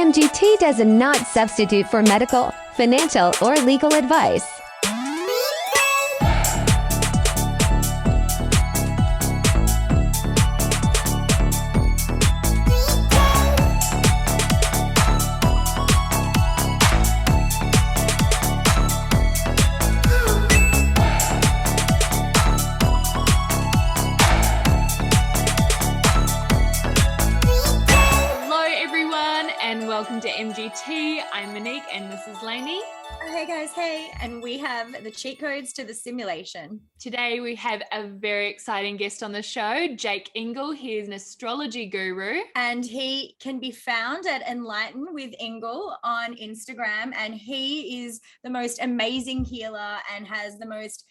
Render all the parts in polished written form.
MGT does not substitute for medical, financial, or legal advice. Welcome to MGT. I'm Monique and this is Lainey. Hey guys, hey. And we have the cheat codes to the simulation. Today we have a very exciting guest on the show, Jake Ingle. He is an astrology guru. And he can be found at Enlightened with Ingle on Instagram. And he is the most amazing healer and has the most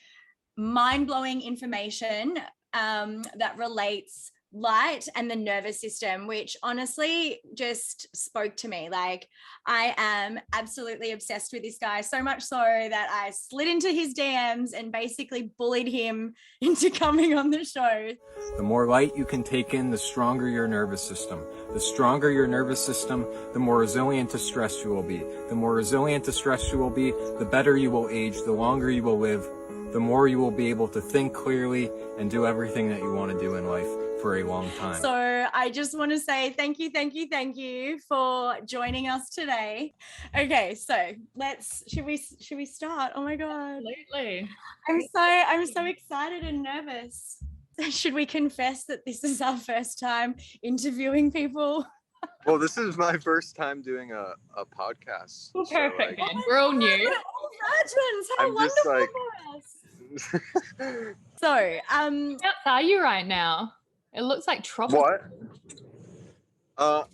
mind-blowing information that relates light and the nervous system, which honestly just spoke to me. Like, I am absolutely obsessed with this guy, so much so that I slid into his DMs and basically bullied him into coming on the show. The more light you can take in, the stronger your nervous system. The stronger your nervous system, the more resilient to stress you will be. The more resilient to stress you will be, the better you will age, the longer you will live, the more you will be able to think clearly and do everything that you want to do in life for a long time. So I just want to say thank you for joining us today. Okay, so should we start? Oh my god. Absolutely. I'm so excited and nervous. Should we confess that this is our first time interviewing people? Well, this is my first time doing a podcast. Perfect. So, we're all new. Legends, how I'm wonderful just for us. So, Where are you right now? It looks like tropical. What?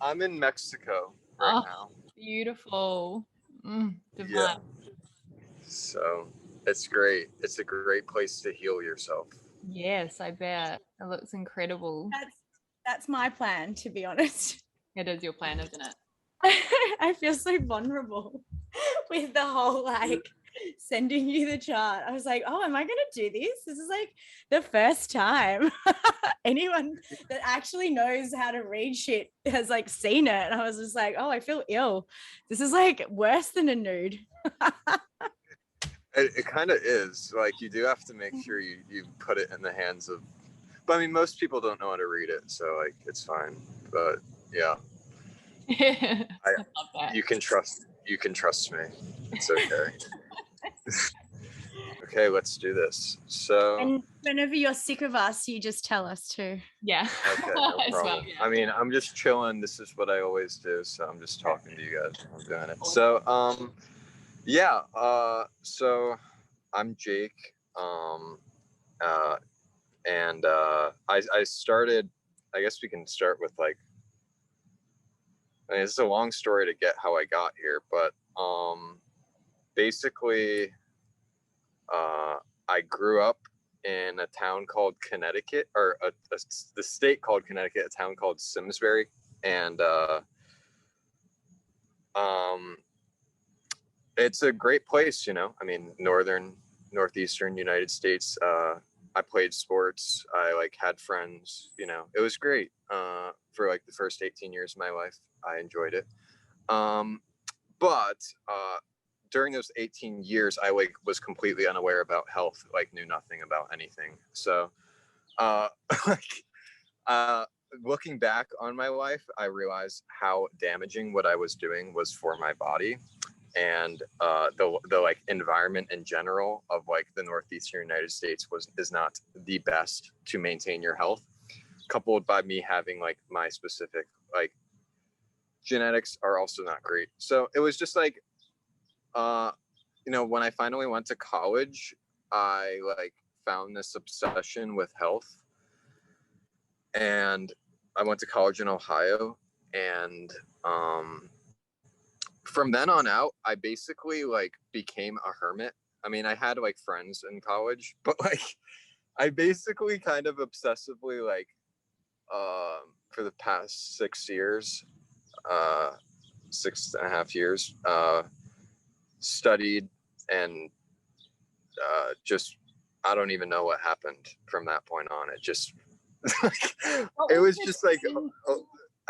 I'm in Mexico right now. Beautiful. Divine. Yeah. So it's great. It's a great place to heal yourself. Yes, I bet. It looks incredible. that's my plan, to be honest. It is your plan, isn't it? I feel so vulnerable with the whole sending you the chart. I was like, oh, am I going to do this? This is like the first time anyone that actually knows how to read shit has seen it. And I was just like, oh, I feel ill. This is worse than a nude. It kind of is. You do have to make sure you put it in the hands of, but I mean, most people don't know how to read it. So it's fine. But yeah, I love that. You can trust me. It's okay. Okay, let's do this. So, and whenever you're sick of us, you just tell us to. Yeah. Okay, no problem. Well, yeah. I mean, I'm just chilling. This is what I always do. So I'm just talking to you guys. I'm doing it. So, yeah. So I'm Jake. And I started. I guess we can start with I mean, it's a long story to get how I got here, but basically, I grew up in a town called Connecticut, or the state called Connecticut, a town called Simsbury, and it's a great place, I mean, northeastern United States. I played sports. I had friends. It was great. For the first 18 years of my life, I enjoyed it. But during those 18 years, I was completely unaware about health, knew nothing about anything. So, looking back on my life, I realized how damaging what I was doing was for my body, and the environment in general of the northeastern United States is not the best to maintain your health, coupled by me having my specific genetics are also not great. So it was just when I finally went to college, I found this obsession with health, and I went to college in Ohio, and from then on out, I basically became a hermit. I mean, I had friends in college, but I basically kind of obsessively for the past 6 years, 6.5 years, studied and just, I don't even know what happened from that point on. It just it was just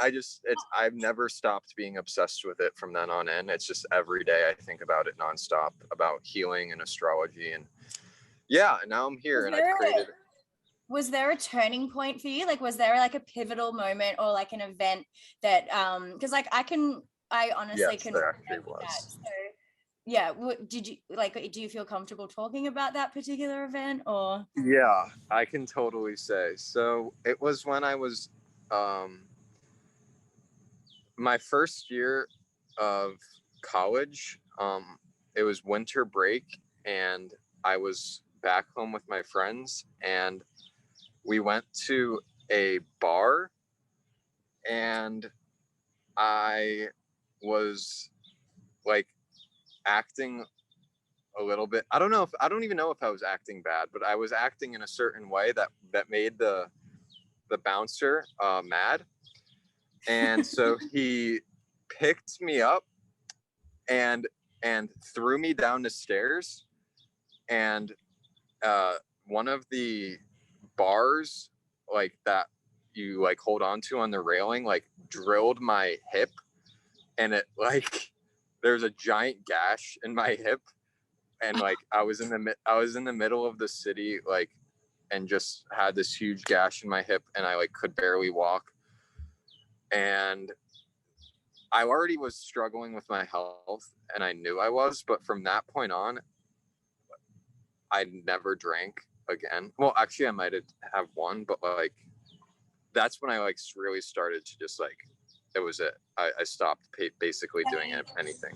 I've never stopped being obsessed with it from then on in. It's just every day I think about it nonstop, about healing and astrology. And yeah, now I'm here and I've created. Was there a turning point for you? Like, was there like a pivotal moment or like an event that, because like I honestly Yes, can there actually remember was. that. So yeah, did you like, do you feel comfortable talking about that particular event or? Yeah, I can totally say. So it was when I was my first year of college. It was winter break and I was back home with my friends and we went to a bar and I was like acting a little bit. I don't even know if I was acting bad, but I was acting in a certain way that made the bouncer mad. And so he picked me up and threw me down the stairs, and one of the bars like that you like hold on to on the railing like drilled my hip, and it like there's a giant gash in my hip, and like I was in the middle of the city, like, and just had this huge gash in my hip and I like could barely walk. And I already was struggling with my health and I knew I was, but from that point on, I never drank again. Well, actually I might have one, but like, that's when I like really started to just like, it was it. I stopped basically doing anything.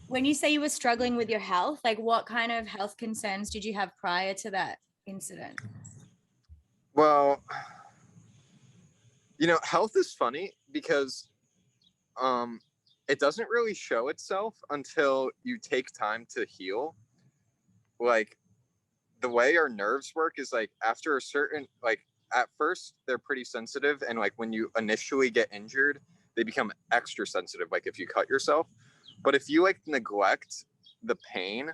When you say you were struggling with your health, like what kind of health concerns did you have prior to that incident? Well, health is funny because it doesn't really show itself until you take time to heal. Like the way our nerves work is like after a certain, like at first they're pretty sensitive, and like when you initially get injured, they become extra sensitive, like if you cut yourself. But if you like neglect the pain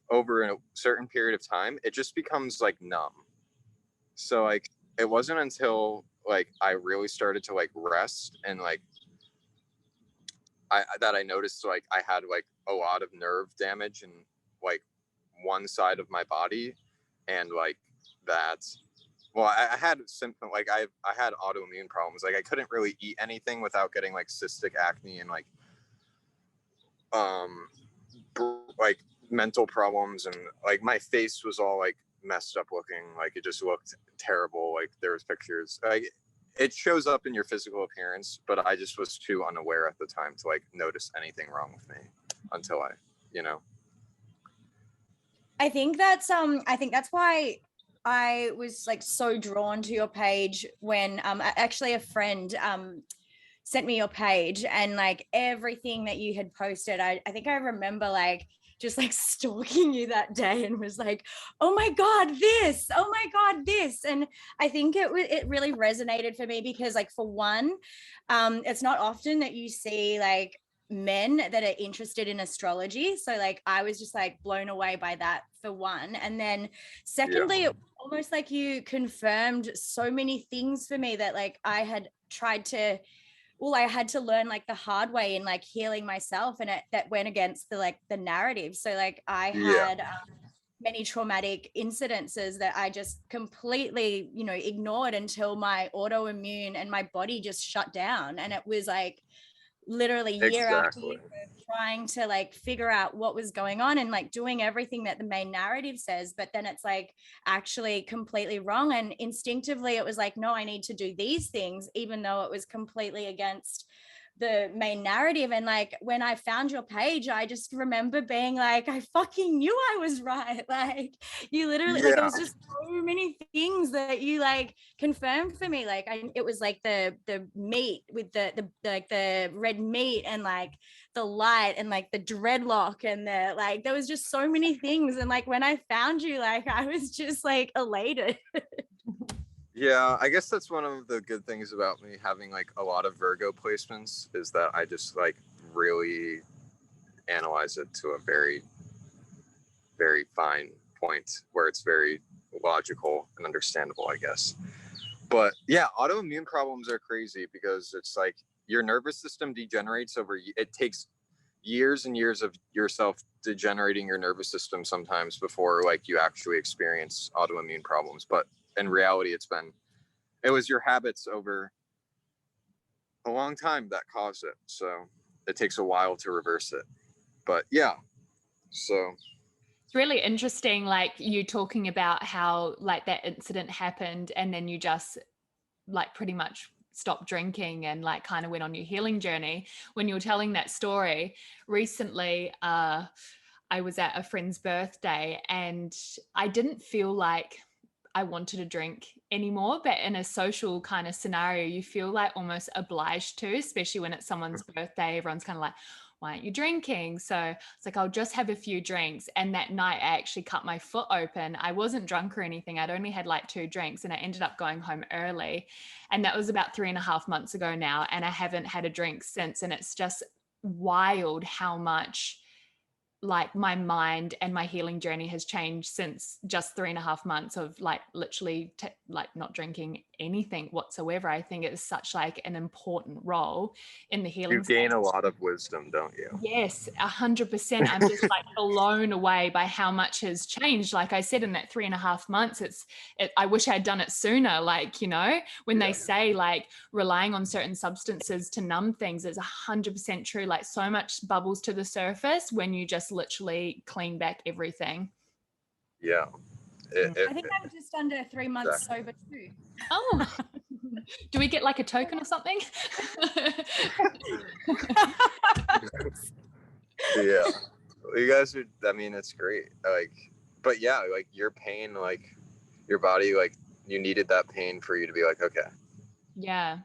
over a certain period of time, it just becomes like numb. So like it wasn't until like I really started to like rest and like I noticed like I had like a lot of nerve damage in like one side of my body, and like that. Well, I had symptom like I had autoimmune problems. Like I couldn't really eat anything without getting like cystic acne and like like mental problems, and like my face was all like messed up looking. Like it just looked terrible. Like there was pictures. Like it shows up in your physical appearance, but I just was too unaware at the time to like notice anything wrong with me until I think that's why I was like so drawn to your page when actually a friend sent me your page, and like everything that you had posted, I think I remember like just like stalking you that day and was like, oh my god, this, oh my god, this. And I think it really resonated for me because like for one, it's not often that you see like men that are interested in astrology, so like I was just like blown away by that for one. And then secondly, it was almost like you confirmed so many things for me that like I had tried to, well, I had to learn like the hard way in like healing myself, and that went against the narrative. So like I had many traumatic incidences that I just completely ignored until my autoimmune and my body just shut down. And it was like literally year after year of trying to like figure out what was going on and like doing everything that the main narrative says, but then it's like actually completely wrong. And instinctively it was like, no, I need to do these things, even though it was completely against the main narrative. And like when I found your page, I just remember being like, I fucking knew I was right. Like you literally like it was just so many things that you like confirmed for me. Like it was like the meat with the like the red meat and like the light and like the dreadlock and the like there was just so many things. And like when I found you, like I was just like elated. Yeah, I guess that's one of the good things about me having like a lot of Virgo placements is that I just like really analyze it to a very, very fine point where it's very logical and understandable, I guess. But yeah, autoimmune problems are crazy because it's like your nervous system degenerates it takes years and years of yourself degenerating your nervous system sometimes before like you actually experience autoimmune problems. But in reality, it was your habits over a long time that caused it. So it takes a while to reverse it. But yeah, so it's really interesting, like you talking about how like that incident happened and then you just like pretty much stopped drinking and like kind of went on your healing journey. When you were telling that story recently, I was at a friend's birthday and I didn't feel like I wanted to drink anymore, but in a social kind of scenario, you feel like almost obliged to, especially when it's someone's birthday. Everyone's kind of like, why aren't you drinking? So it's like, I'll just have a few drinks. And that night I actually cut my foot open. I wasn't drunk or anything. I'd only had like 2 drinks and I ended up going home early. And that was about 3.5 months ago now. And I haven't had a drink since. And it's just wild how much like my mind and my healing journey has changed since just 3.5 months of like literally like not drinking anything whatsoever. I think it's such like an important role in the healing. You gain a lot of wisdom, don't you? Yes, 100%. I'm just like blown away by how much has changed. Like I said, in that 3.5 months, I wish I had done it sooner. Like, you know, when they say like relying on certain substances to numb things is 100% true. Like so much bubbles to the surface when you just literally clean back everything. Yeah. I think I'm just under 3 months sober too. Oh, do we get like a token or something? Yeah, you guys are, I mean, it's great. Like, but yeah, like your pain, like your body, like you needed that pain for you to be like, okay, yeah,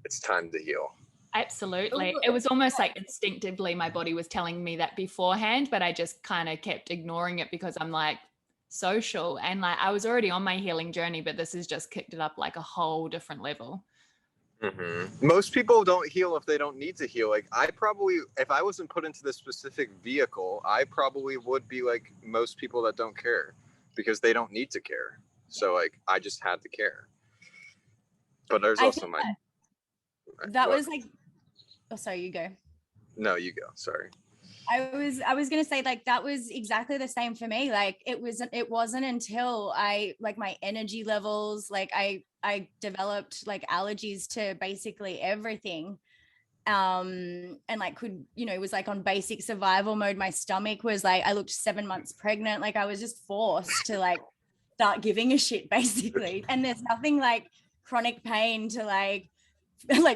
it's time to heal. Absolutely. It was almost like instinctively my body was telling me that beforehand, but I just kind of kept ignoring it because I'm like social and like I was already on my healing journey, but this has just kicked it up like a whole different level. Mm-hmm. Most people don't heal if they don't need to heal. Like I probably, if I wasn't put into this specific vehicle, I probably would be like most people that don't care because they don't need to care. So like I just had to care. But there's also that was like, oh, sorry, you go. No, you go. Sorry. I was gonna say like that was exactly the same for me. Like it wasn't until I like my energy levels, like I developed like allergies to basically everything. And like could, you know, it was like on basic survival mode. My stomach was like, I looked 7 months pregnant. Like I was just forced to like start giving a shit basically. And there's nothing like chronic pain to like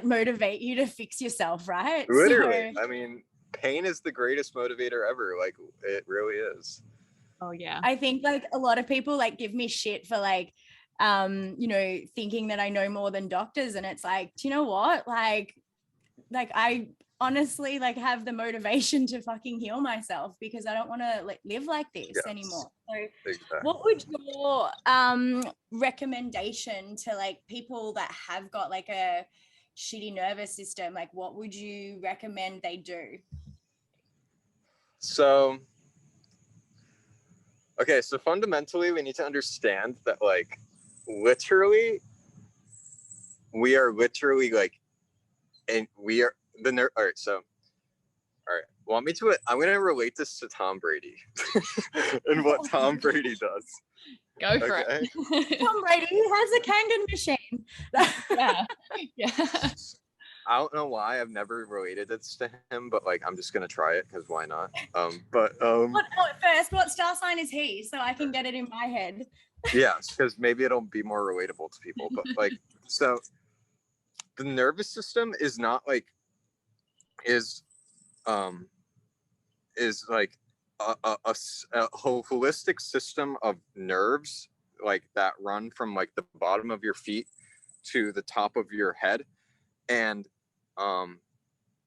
motivate you to fix yourself, right? Literally. So, I mean, pain is the greatest motivator ever. Like it really is. Oh yeah. I think like a lot of people like give me shit for like you know, thinking that I know more than doctors, and it's like, do you know what, like I honestly like have the motivation to fucking heal myself because I don't want to like live like this anymore. So exactly. What would your recommendation to like people that have got like a shitty nervous system, like what would you recommend they do? So okay, so fundamentally we need to understand that like literally we are literally like, and we are the nerve. All right, so want me to, I'm going to relate this to Tom Brady and what Tom Brady does. Go for it. Tom Brady has a Kangen machine. Yeah. I don't know why I've never related this to him, but like I'm just gonna try it because why not? First, what star sign is he, so I can get it in my head? Yes, because maybe it'll be more relatable to people. But like, so the nervous system is not like is like a holistic system of nerves like that run from like the bottom of your feet to the top of your head, and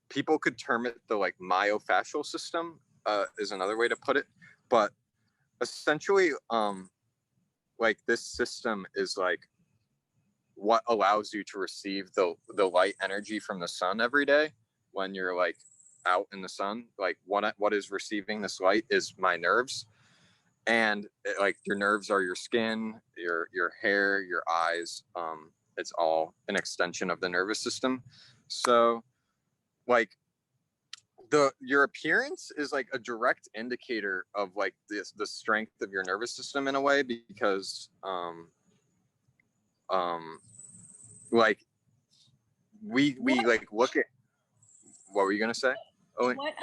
people could term it the like myofascial system is another way to put it, but essentially like this system is like what allows you to receive the light energy from the sun every day when you're like out in the sun. Like what is receiving this light is my nerves, and like your nerves are your skin, your hair, your eyes, it's all an extension of the nervous system. So like your appearance is like a direct indicator of like the strength of your nervous system in a way, because like we like look at, what were you gonna say? Oh, What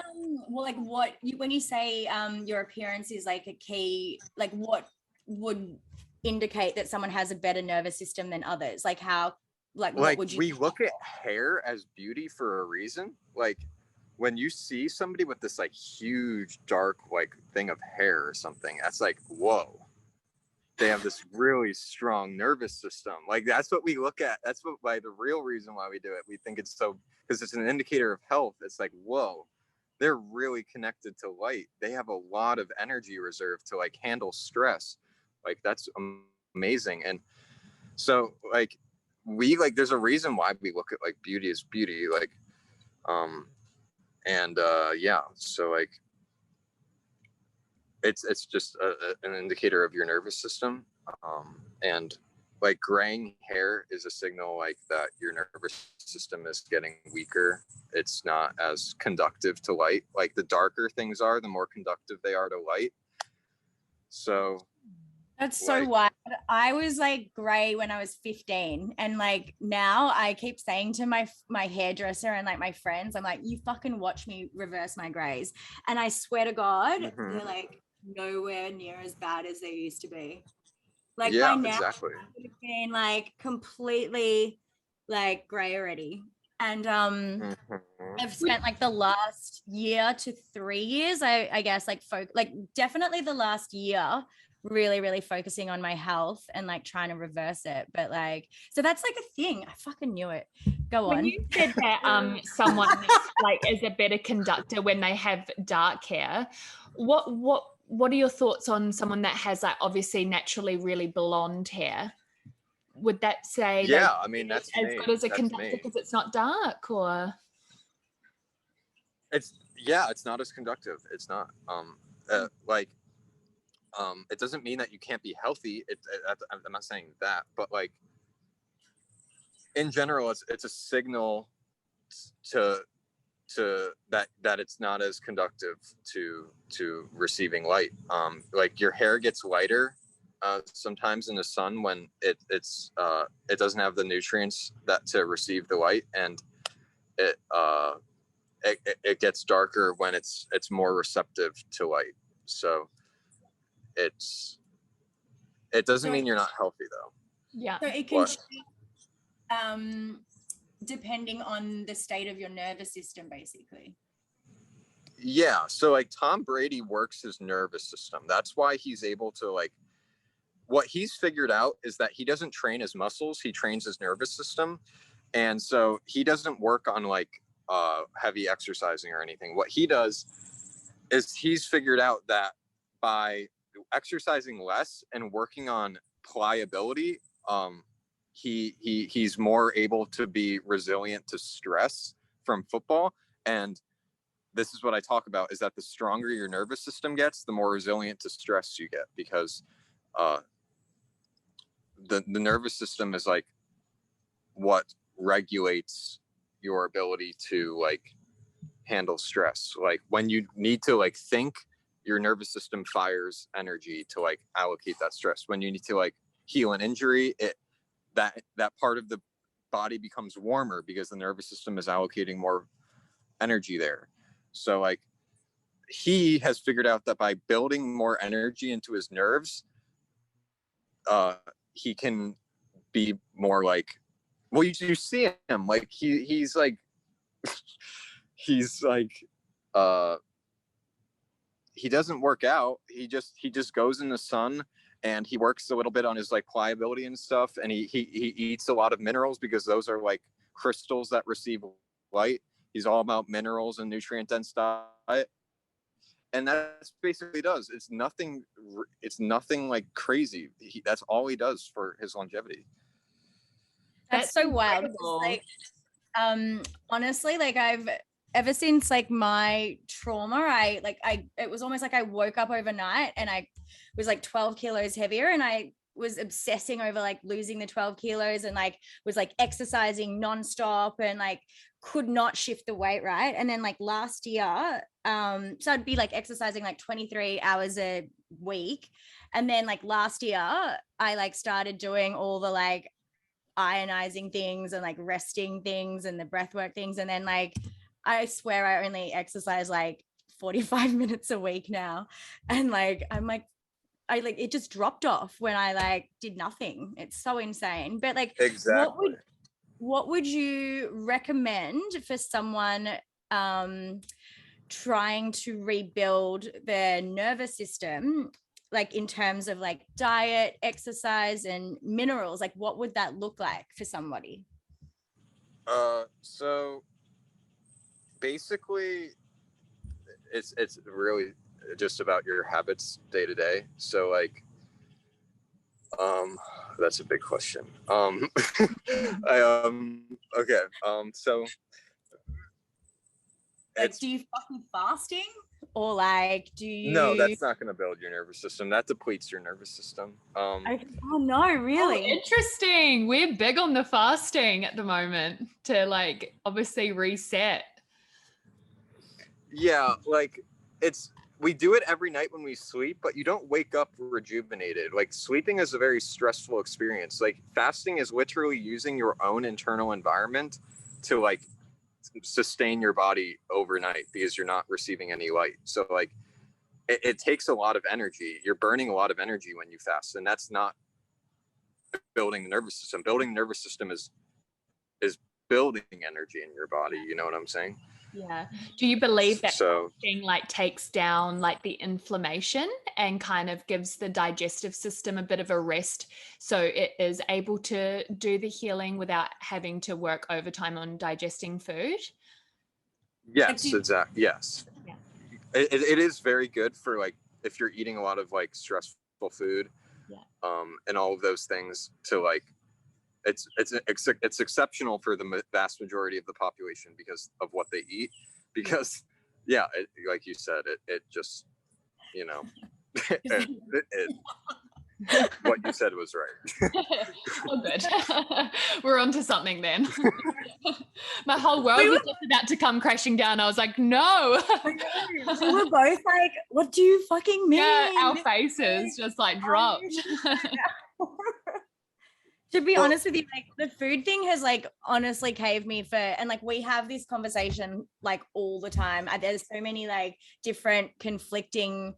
well, like what you, when you say your appearance is like a key, like what would indicate that someone has a better nervous system than others? Like how, like what would you? We look at hair as beauty for a reason. Like when you see somebody with this like huge dark like thing of hair or something, that's like, whoa, they have this really strong nervous system. Like that's what we look at. That's what, like, the real reason why we do it. We think it's so, because it's an indicator of health. It's like, whoa, they're really connected to light. They have a lot of energy reserve to like handle stress. Like that's amazing. And so like we like, there's a reason why we look at like beauty as beauty. Like yeah, so like it's just an indicator of your nervous system, and like graying hair is a signal like that your nervous system is getting weaker. It's not as conductive to light. Like the darker things are, the more conductive they are to light. So That's so wild. I was like gray when I was 15, and like now I keep saying to my hairdresser and like my friends, I'm like, you fucking watch me reverse my grays, and I swear to God, they're like nowhere near as bad as they used to be. Like by now, exactly. I've been like completely like gray already, and I've spent like the last year to 3 years, I guess, like definitely the last year, really focusing on my health and like trying to reverse it. But like, so that's like a thing. I fucking knew it. Go on. When you said that someone like is a better conductor when they have dark hair, what are your thoughts on someone that has like obviously naturally really blonde hair? Would that say I mean that's as good as a conductor because it's not dark? Or it's not as conductive. It's not it doesn't mean that you can't be healthy. I'm not saying that, but like in general, it's a signal to that it's not as conductive to receiving light. Like your hair gets lighter sometimes in the sun when it doesn't have the nutrients that to receive the light, and it gets darker when it's more receptive to light. So it doesn't mean you're not healthy though. Yeah. So it can depending on the state of your nervous system, basically. Yeah. So like Tom Brady works his nervous system. That's why he's able to like, what he's figured out is that he doesn't train his muscles, he trains his nervous system. And so he doesn't work on like heavy exercising or anything. What he does is he's figured out that by exercising less and working on pliability, he's more able to be resilient to stress from football. And this is what I talk about, is that the stronger your nervous system gets, the more resilient to stress you get, because the nervous system is like what regulates your ability to like handle stress. Like when you need to like think, your nervous system fires energy to like allocate that stress. When you need to like heal an injury, that part of the body becomes warmer because the nervous system is allocating more energy there. So like he has figured out that by building more energy into his nerves, he can be more like, well, you see him like he's like he's like he doesn't work out. He just goes in the sun and he works a little bit on his like pliability and stuff. And he eats a lot of minerals because those are like crystals that receive light. He's all about minerals and nutrient dense diet. And that's basically does. It's nothing like crazy. That's all he does for his longevity. That's so wild. Like, honestly, like ever since like my trauma, it was almost like I woke up overnight and I was like 12 kilos heavier, and I was obsessing over like losing the 12 kilos and like was like exercising nonstop and like could not shift the weight, right? And then like last year, so I'd be like exercising like 23 hours a week. And then like last year, I like started doing all the like ionizing things and like resting things and the breathwork things. And then like, I swear I only exercise like 45 minutes a week now. And like, I like, it just dropped off when I like did nothing. It's so insane. But like, Exactly. what would you recommend for someone trying to rebuild their nervous system, like in terms of like diet, exercise, and minerals? Like, what would that look like for somebody? So basically, it's really just about your habits day to day. So like, that's a big question. Okay. So Like, do you fucking fasting, or like do you? No, that's not going to build your nervous system. That depletes your nervous system. Oh no, really? Oh, interesting. We're big on the fasting at the moment to like obviously reset. Yeah, like we do it every night when we sleep, but you don't wake up rejuvenated. Like sleeping is a very stressful experience. Like fasting is literally using your own internal environment to like sustain your body overnight because you're not receiving any light. So like it takes a lot of energy. You're burning a lot of energy when you fast, and that's not building the nervous system. Building the nervous system is building energy in your body. You know what I'm saying? Yeah. Do you believe that So fasting like takes down like the inflammation and kind of gives the digestive system a bit of a rest, so it is able to do the healing without having to work overtime on digesting food? yes, exactly. Yes. Yeah. It is very good for like if you're eating a lot of like stressful food, and all of those things to like, it's exceptional for the vast majority of the population because of what they eat. Because like you said, it just, you know, what you said was right. Oh, good. We're onto something then. My whole world was just about to come crashing down. I was like, no. We were both like, what do you fucking mean? Yeah, our faces just like dropped. To be honest with you, like the food thing has like honestly caved me and like we have this conversation like all the time. There's so many like different conflicting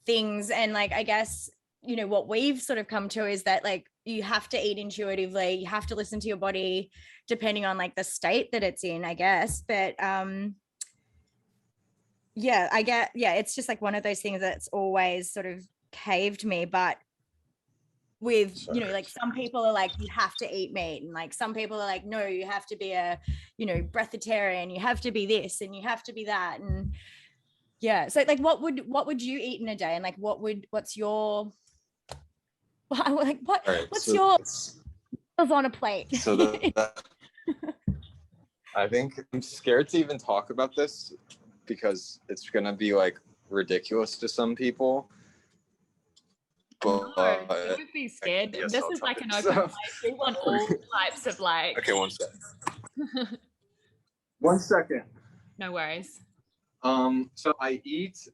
things, and like I guess, you know, what we've sort of come to is that like you have to eat intuitively, you have to listen to your body depending on like the state that it's in, I guess. But it's just like one of those things that's always sort of caved me. But with, you know, like some people are like, you have to eat meat, and like some people are like, no, you have to be a, you know, breatharian, you have to be this and you have to be that. And yeah, so like what would you eat in a day, and like what's your like what's your on a plate? So I think I'm scared to even talk about this because it's gonna be like ridiculous to some people. No, you would be scared. This is like an open place. We want all types of like. Okay, 1 second. 1 second. No worries. So I eat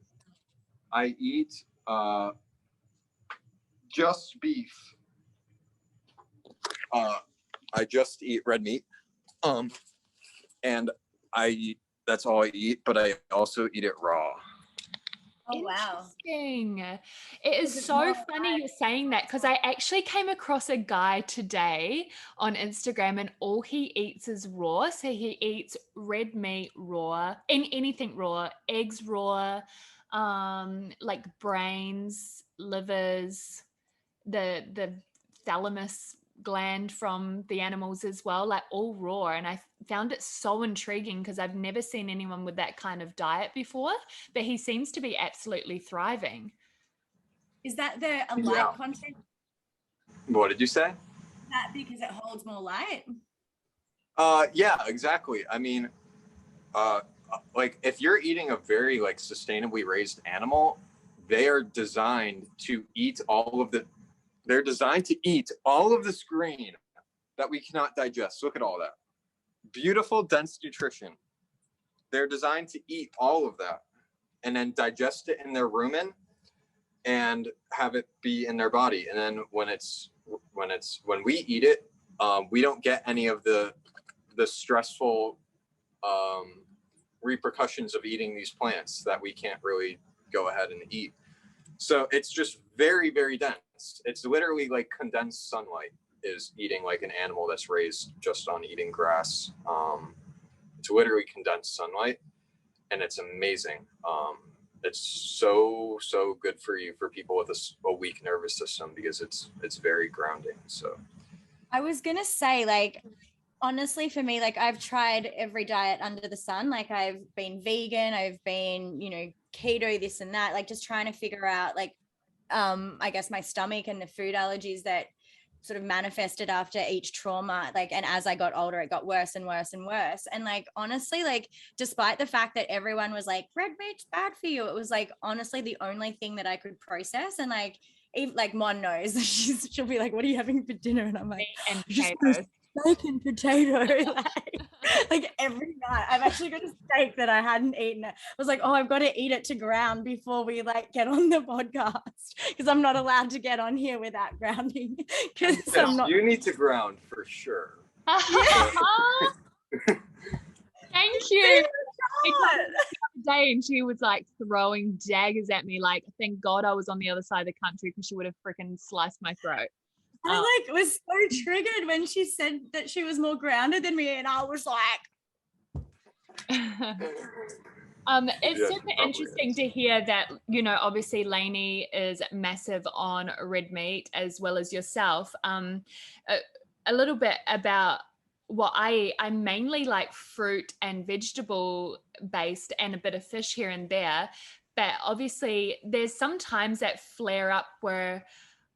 just beef. I just eat red meat. And that's all I eat, but I also eat it raw. Oh, wow. Interesting. It is so funny you're saying that, because I actually came across a guy today on Instagram and all he eats is raw. So he eats red meat raw, anything raw, eggs raw, like brains, livers, the thalamus gland from the animals as well, like all raw. And I found it so intriguing because I've never seen anyone with that kind of diet before, but he seems to be absolutely thriving. Is that the light content? What did you say? That because it holds more light? Yeah, exactly. I mean, like if you're eating a very like sustainably raised animal, they are designed to eat all of the They're designed to eat all of this green that we cannot digest. Look at all that. Beautiful, dense nutrition. They're designed to eat all of that and then digest it in their rumen and have it be in their body. And then when we eat it, we don't get any of the stressful repercussions of eating these plants that we can't really go ahead and eat. So it's just very, very dense. It's literally like condensed sunlight is eating like an animal that's raised just on eating grass. It's literally condensed sunlight, and it's amazing. It's so good for you, for people with a weak nervous system, because it's very grounding. So I was gonna say, like, honestly, for me, like, I've tried every diet under the sun. Like, I've been vegan, I've been, you know, keto, this and that, like just trying to figure out, like, I guess my stomach and the food allergies that sort of manifested after each trauma, like, and as I got older, it got worse and worse and worse. And like, honestly, like, despite the fact that everyone was like, red meat's bad for you, it was like, honestly, the only thing that I could process. And like, even like Mon knows, she'll be like, what are you having for dinner? And I'm like, and just potatoes. steak and potato, like every night. I've actually got a steak that I hadn't eaten. I was like, oh, I've got to eat it to ground before we like get on the podcast, because I'm not allowed to get on here without grounding. Because yes, I'm not. You need to ground for sure. Thank you. Day and she was like throwing daggers at me, like, thank God I was on the other side of the country, because she would have freaking sliced my throat. I like was so triggered when she said that she was more grounded than me, and I was like, it's super interesting to hear that, you know, obviously Lainey is massive on red meat as well as yourself. A little bit about what I'm mainly like fruit and vegetable based and a bit of fish here and there, but obviously there's some times that flare up where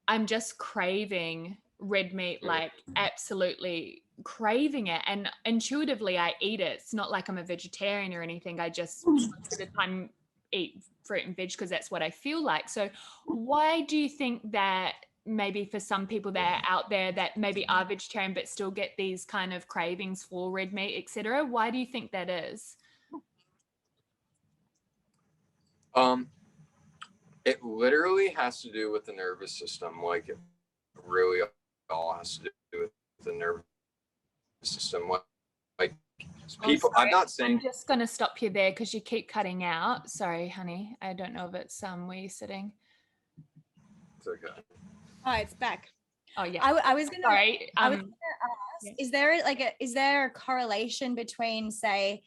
I'm just craving red meat, like absolutely craving it, and intuitively I eat it. It's not like I'm a vegetarian or anything. I just most of the time eat fruit and veg because that's what I feel like. So why do you think that maybe for some people that are out there that maybe are vegetarian but still get these kind of cravings for red meat, etc.? Why do you think that is? It literally has to do with the nervous system. Like, it really all has to do with the nervous system. Like people, I'm not saying. I'm just going to stop you there because you keep cutting out. Sorry, honey. I don't know if it's where you're sitting. It's okay. oh, it's back. Oh yeah. I was gonna. Sorry. I was gonna ask, yeah. is there a correlation between, say,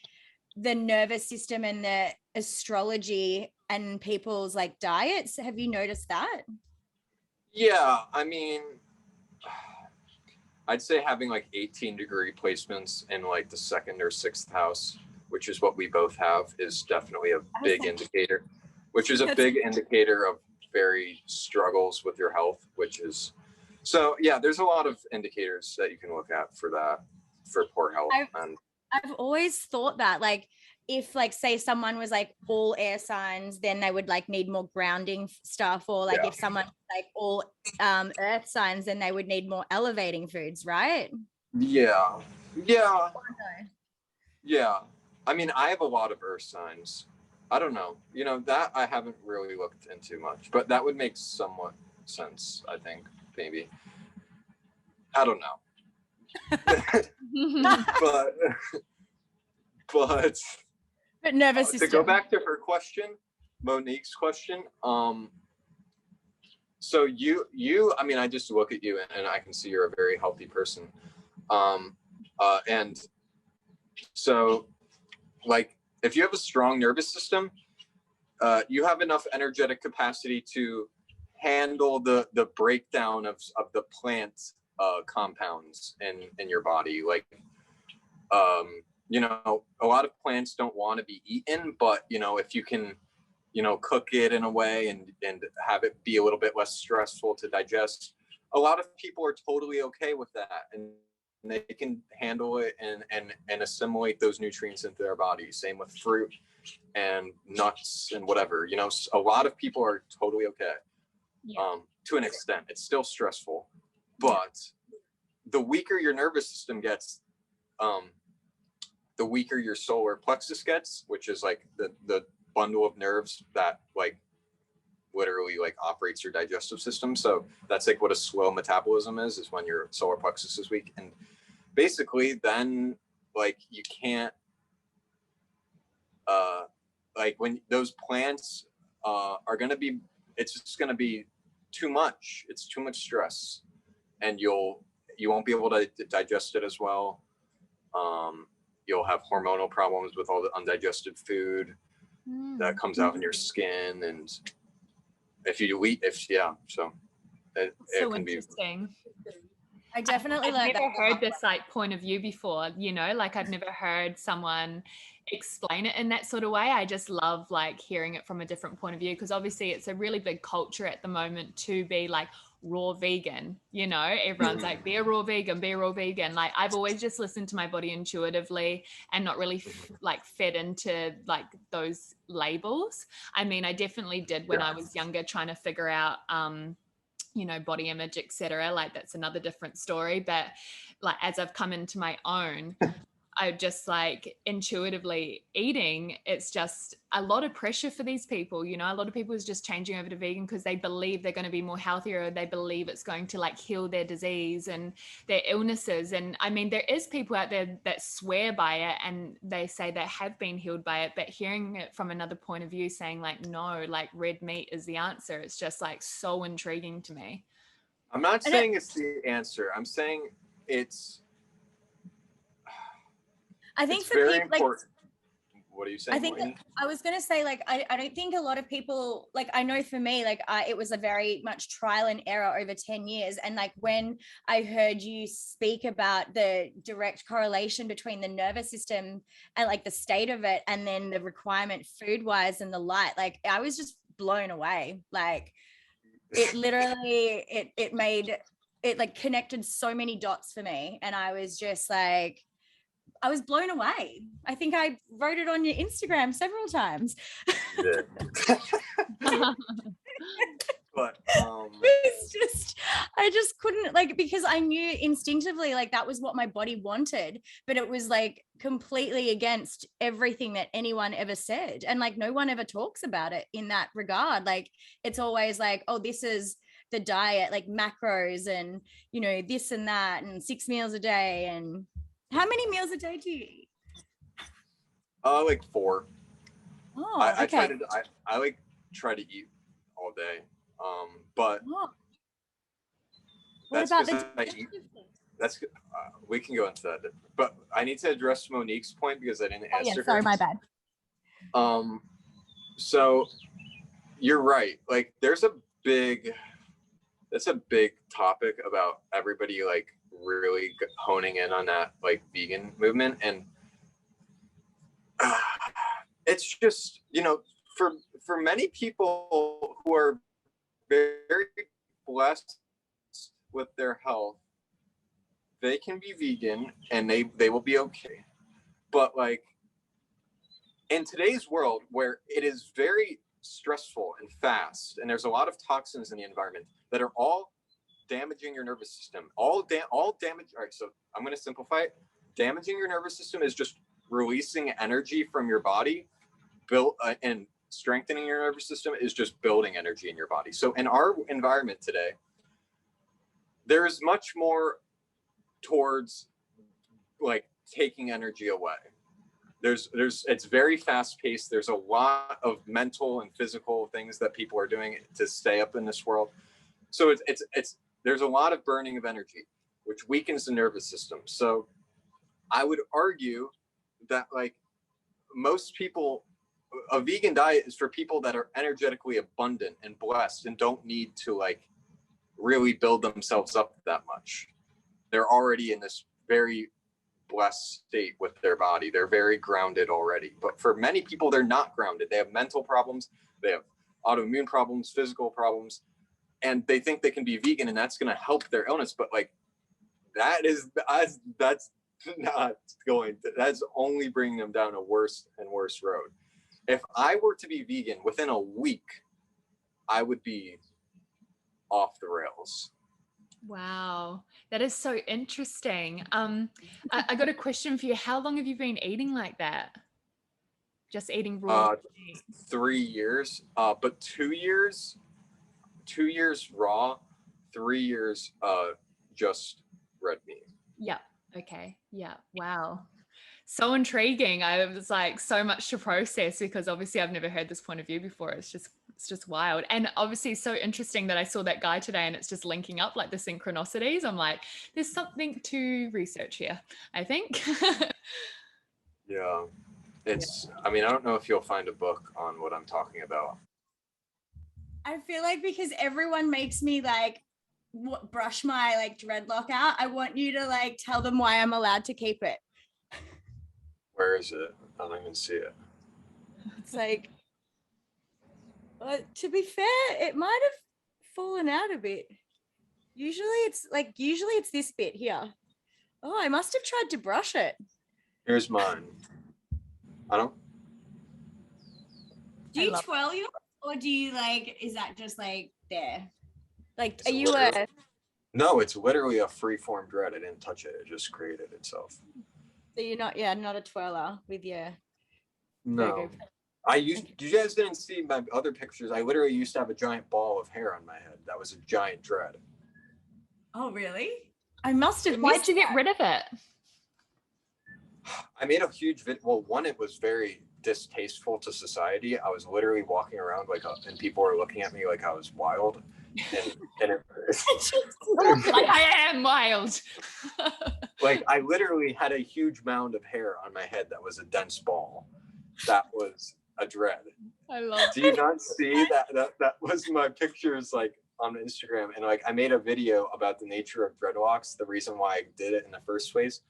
the nervous system and the astrology and people's like diets? Have you noticed that? Yeah, I mean, I'd say having like 18-degree placements in like the 2nd or 6th house, which is what we both have, is definitely a big indicator, which is a big indicator of very struggles with your health, which is, so yeah, there's a lot of indicators that you can look at for that, for poor health. I've always thought that, like, if like say someone was like all air signs, then they would like need more grounding stuff, or like if someone like all earth signs, then they would need more elevating foods, right? Yeah. I mean, I have a lot of earth signs. I don't know, you know, that I haven't really looked into much, but that would make somewhat sense, I think, maybe. I don't know. but nervous system. To go back to her question, Monique's question, so you I mean, I just look at you and I can see you're a very healthy person, and so like if you have a strong nervous system, you have enough energetic capacity to handle the breakdown of the plant compounds in your body. Like, you know, a lot of plants don't want to be eaten, but you know, if you can, you know, cook it in a way and have it be a little bit less stressful to digest, a lot of people are totally okay with that, and they can handle it and assimilate those nutrients into their body. Same with fruit and nuts and whatever, you know, a lot of people are totally okay. To an extent. It's still stressful, but the weaker your nervous system gets, the weaker your solar plexus gets, which is like the bundle of nerves that like literally like operates your digestive system. So that's like what a slow metabolism is when your solar plexus is weak. And basically then like you can't, like when those plants are going to be, it's just going to be too much. It's too much stress, and you won't be able to digest it as well. You'll have hormonal problems with all the undigested food that comes out in your skin, and if you eat, so it can be interesting. I definitely I've learned never that. heard this like point of view before, you know, like I've never heard someone explain it in that sort of way. I just love like hearing it from a different point of view, because obviously it's a really big culture at the moment to be like raw vegan, you know, everyone's like be a raw vegan, be a raw vegan. Like I've always just listened to my body intuitively and not really like fed into like those labels. I mean, I definitely did when I was younger, trying to figure out you know, body image, etc. Like that's another different story. But like as I've come into my own, I just like intuitively eating, it's just a lot of pressure for these people. You know, a lot of people is just changing over to vegan because they believe they're going to be more healthier, or they believe it's going to like heal their disease and their illnesses. And I mean, there is people out there that swear by it and they say they have been healed by it, but hearing it from another point of view saying like, no, like red meat is the answer. It's just like so intriguing to me. I'm not saying it's the answer. I'm saying I think it's for very people, like, important. What are you saying? I think I was going to say, like, I don't think a lot of people, like, I know for me, like, it was a very much trial and error over 10 years. And like, when I heard you speak about the direct correlation between the nervous system and like the state of it, and then the requirement food wise and the light, like, I was just blown away. Like, it literally, it made it like connected so many dots for me. And I was just like, I was blown away. I think I wrote it on your Instagram several times. But it's just, I just couldn't, like, because I knew instinctively like that was what my body wanted, but it was like completely against everything that anyone ever said. And like no one ever talks about it in that regard. Like it's always like, oh, this is the diet, like macros and, you know, this and that, and 6 meals a day. And how many meals a day do you eat? like 4. Oh, I okay. I like try to eat all day. But what that's about the that's we can go into that, but I need to address Monique's point because I didn't answer her. Sorry, my bad. So you're right. Like that's a big topic about everybody like really honing in on that like vegan movement. And it's just, you know, for many people who are very blessed with their health, they can be vegan and they will be okay. But like in today's world where it is very stressful and fast, and there's a lot of toxins in the environment that are all damaging your nervous system, all damage. All right, so I'm going to simplify it. Damaging your nervous system is just releasing energy from your body, and strengthening your nervous system is just building energy in your body. So in our environment today, there is much more towards like taking energy away. It's very fast paced. There's a lot of mental and physical things that people are doing to stay up in this world. So there's a lot of burning of energy, which weakens the nervous system. So I would argue that like most people, a vegan diet is for people that are energetically abundant and blessed and don't need to like really build themselves up that much. They're already in this very blessed state with their body. They're very grounded already. But for many people, they're not grounded. They have mental problems. They have autoimmune problems, physical problems, and they think they can be vegan and that's going to help their illness. But like that's only bringing them down a worse and worse road. If I were to be vegan within a week, I would be off the rails. Wow, that is so interesting. I got a question for you. How long have you been eating like that? Just eating raw meat? 3 years, but 2 years raw, 3 years just red meat. Yeah. Okay. Yeah. Wow. So intriguing. I was like so much to process because obviously I've never heard this point of view before. It's just wild. And obviously so interesting that I saw that guy today and it's just linking up like the synchronicities. I'm like, there's something to research here, I think. Yeah. It's, I mean, I don't know if you'll find a book on what I'm talking about. I feel like because everyone makes me like brush my like dreadlock out, I want you to like tell them why I'm allowed to keep it. Where is it? I don't even see it. It's like, to be fair, it might have fallen out a bit. Usually it's this bit here. Oh, I must have tried to brush it. Here's mine. Do you twirl yours, or do you like, is that just like there? Like, It's are you No, it's literally a free-form dread. I didn't touch it. It just created itself. so you're not a twirler with your No. You guys didn't see my other pictures. I literally used to have a giant ball of hair on my head. That was a giant dread. Oh, really? I must have Why'd missed you get that. rid of it? I made a huge well, one, it was very distasteful to society. I was literally walking around and people were looking at me like I was wild. And Like I am wild. like I literally had a huge mound of hair on my head that was a dense ball. That was a dread. I love Do you not see that was my pictures like on Instagram, and like I made a video about the nature of dreadlocks. The reason why I did it in the first place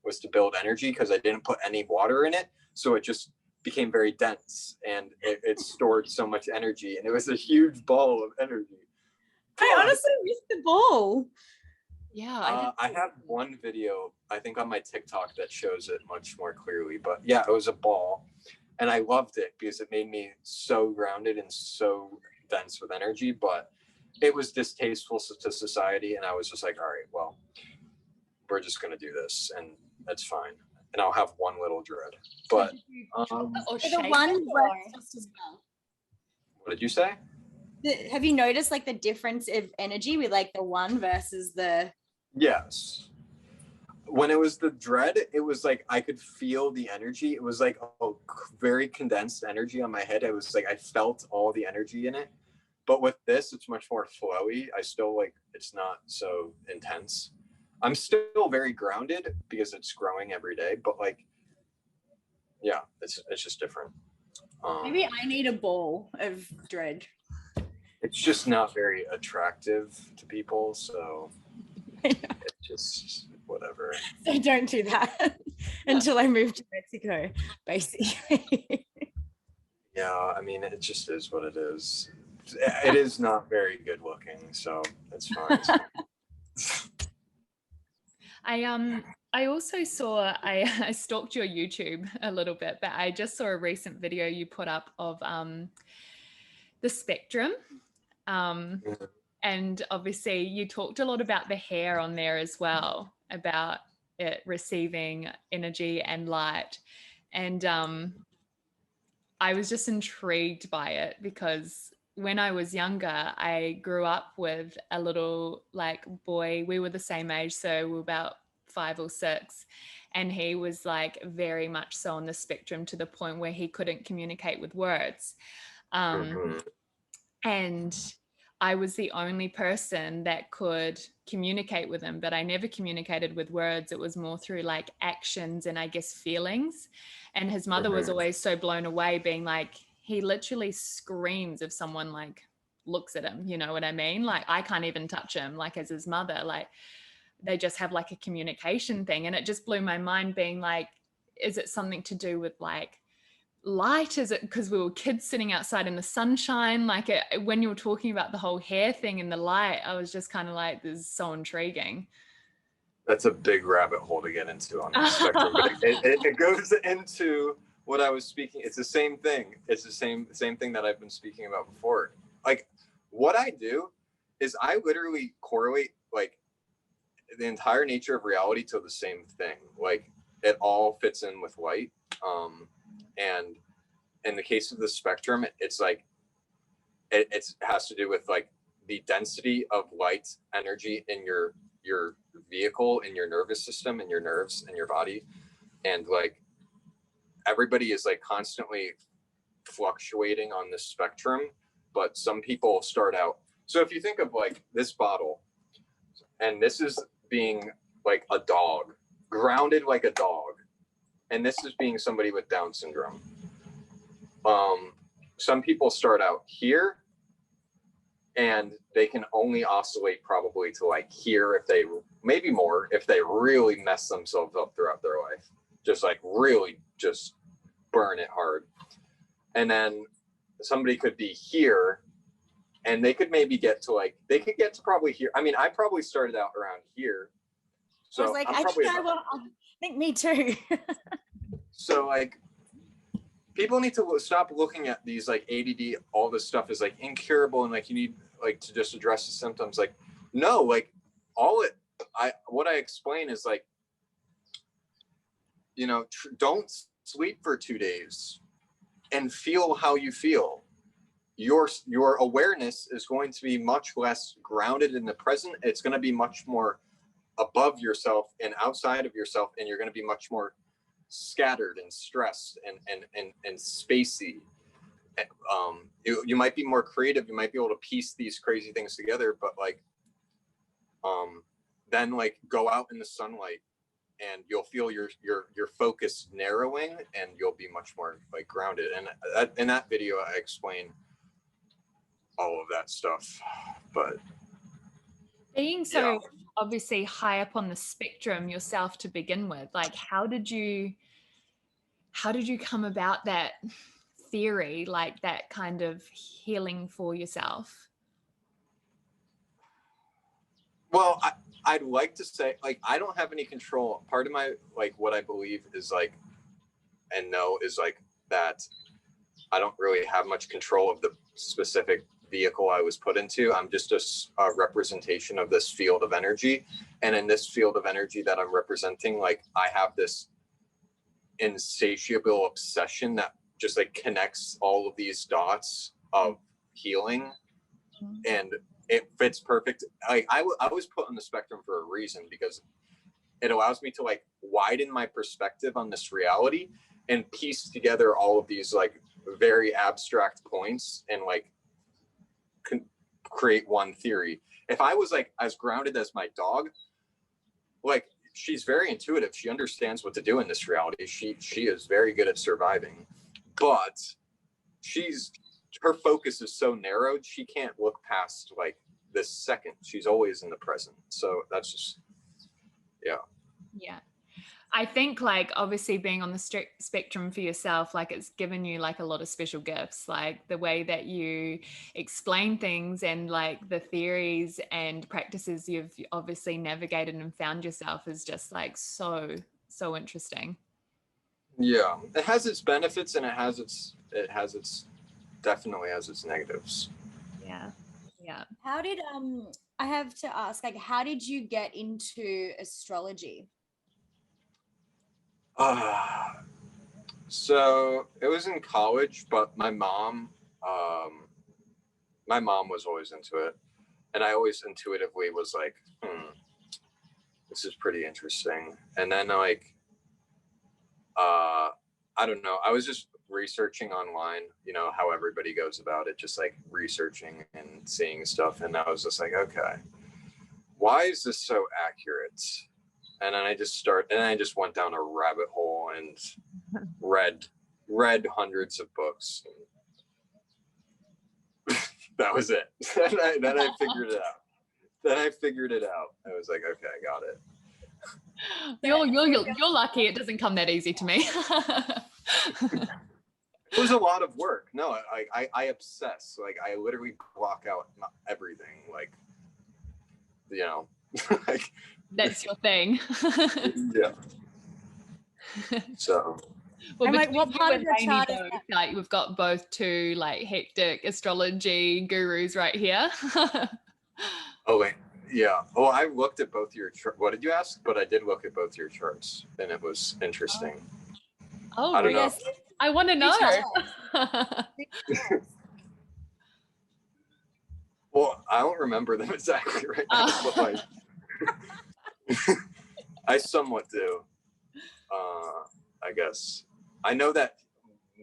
was to build energy because I didn't put any water in it, so it just became very dense and it stored so much energy, and it was a huge ball of energy. I honestly missed the ball. Yeah. I have one video, I think on my TikTok, that shows it much more clearly, but yeah, it was a ball and I loved it because it made me so grounded and so dense with energy, but it was distasteful to society. And I was just like, all right, well, we're just going to do this and that's fine. And I'll have one little dread, but the one works just as well. what did you say? Have you noticed like the difference of energy with like the one versus the? Yes. When it was the dread, it was like I could feel the energy. It was like a very condensed energy on my head. It was like I felt all the energy in it. But with this, it's much more flowy. I still like, it's not so intense. I'm still very grounded because it's growing every day. But like, yeah, it's just different. Maybe I need a ball of dread. It's just not very attractive to people, so it's just whatever. So don't do that until I move to Mexico, basically. Yeah, I mean, it just is what it is. It is not very good looking, so it's fine. I also saw, I stalked your YouTube a little bit, but I just saw a recent video you put up of the spectrum. And obviously you talked a lot about the hair on there as well, about it receiving energy and light. And I was just intrigued by it because when I was younger, I grew up with a little like boy. We were the same age, so we were about 5 or 6. And he was like very much so on the spectrum to the point where he couldn't communicate with words. And I was the only person that could communicate with him, but I never communicated with words. It was more through like actions and I guess feelings. And his mother was always so blown away, being like, he literally screams if someone like looks at him, you know what I mean? Like I can't even touch him, like as his mother, like they just have like a communication thing. And it just blew my mind, being like, is it something to do with like light? Is it because we were kids sitting outside in the sunshine? Like when you were talking about the whole hair thing and the light, I was just kind of like, this is so intriguing. That's a big rabbit hole to get into on the spectrum, but it goes into what I was speaking. It's the same thing. It's the same thing that I've been speaking about before. Like what I do is I literally correlate like the entire nature of reality to the same thing. Like it all fits in with light. And in the case of the spectrum, it's like it has to do with like the density of light energy in your vehicle, in your nervous system, in your nerves, in your body. And like everybody is like constantly fluctuating on this spectrum, but some people start out. So if you think of like this bottle, and this is being like a dog, grounded like a dog, and this is being somebody with Down syndrome. Some people start out here and they can only oscillate probably to like here, if they, maybe more, if they really mess themselves up throughout their life, just like really just burn it hard. And then somebody could be here and they could maybe get to like, they could get to probably here. I mean, I probably started out around here. So I was like, I'm I probably think me too. so like, people need to stop looking at these like ADD, all this stuff is like incurable and like you need like to just address the symptoms. Like, no, like what I explain is like, you know, don't sleep for 2 days and feel how you feel. Your awareness is going to be much less grounded in the present. It's going to be much more above yourself and outside of yourself, and you're going to be much more scattered and stressed and spacey. You might be more creative, you might be able to piece these crazy things together, but like then like go out in the sunlight and you'll feel your focus narrowing and you'll be much more like grounded. And in that video I explain all of that stuff. But being so obviously high up on the spectrum yourself to begin with, like how did you come about that theory, like that kind of healing for yourself? Well, I'd like to say like I don't have any control. Part of my like what I believe is like and know is like that I don't really have much control of the specific vehicle I was put into. I'm just a representation of this field of energy, and in this field of energy that I'm representing, like I have this insatiable obsession that just like connects all of these dots of healing, and it fits perfect. Like I was put on the spectrum for a reason, because it allows me to like widen my perspective on this reality and piece together all of these like very abstract points and like create one theory. If I was like as grounded as my dog, like she's very intuitive, she understands what to do in this reality, she is very good at surviving, but her focus is so narrowed, she can't look past like this second. She's always in the present. So that's just yeah. I think like obviously being on the spectrum for yourself, like it's given you like a lot of special gifts, like the way that you explain things and like the theories and practices you've obviously navigated and found yourself is just like so interesting. Yeah, it has its benefits and it definitely has its negatives. Yeah. How did I have to ask, like, how did you get into astrology? So it was in college, but my mom was always into it, and I always intuitively was like, this is pretty interesting. And then like I don't know, I was just researching online, you know how everybody goes about it, just like researching and seeing stuff, and I was just like, okay, why is this so accurate? And then I just went down a rabbit hole and read hundreds of books. That was it. Then I figured it out. I was like, okay, I got it. You're lucky it doesn't come that easy to me. It was a lot of work. No, I obsess. Like I literally block out everything. Like, you know, like that's your thing. Yeah. So. Well, like, what part of your chart is that? Like we've got both two like hectic astrology gurus right here. Oh wait, yeah. Oh, I looked at both your what did you ask? But I did look at both your charts, and it was interesting. Oh, I don't really? know. I want to Do know. tell us. Do tell us. Well, I don't remember them exactly right now, but like, I somewhat do. I guess I know that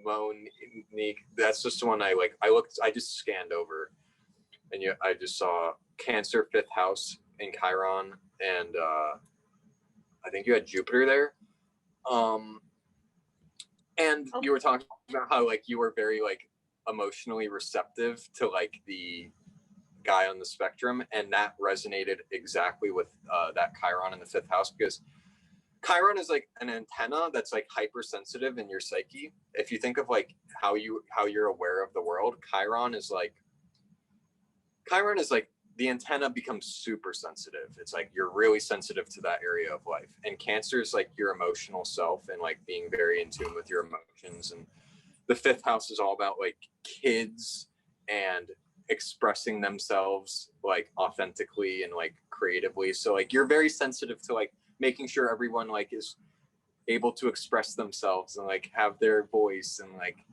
Monique. That's just the one I like. I just scanned over, and I just saw Cancer, 5th house in Chiron, and I think you had Jupiter there. And you were talking about how like you were very like emotionally receptive to like the guy on the spectrum, and that resonated exactly with that Chiron in the 5th house, because Chiron is like an antenna that's like hypersensitive in your psyche. If you think of like how you're aware of the world, Chiron is like the antenna becomes super sensitive. It's like you're really sensitive to that area of life. And Cancer is like your emotional self and like being very in tune with your emotions. And the 5th house is all about like kids and expressing themselves like authentically and like creatively. So like you're very sensitive to like making sure everyone like is able to express themselves and like have their voice and like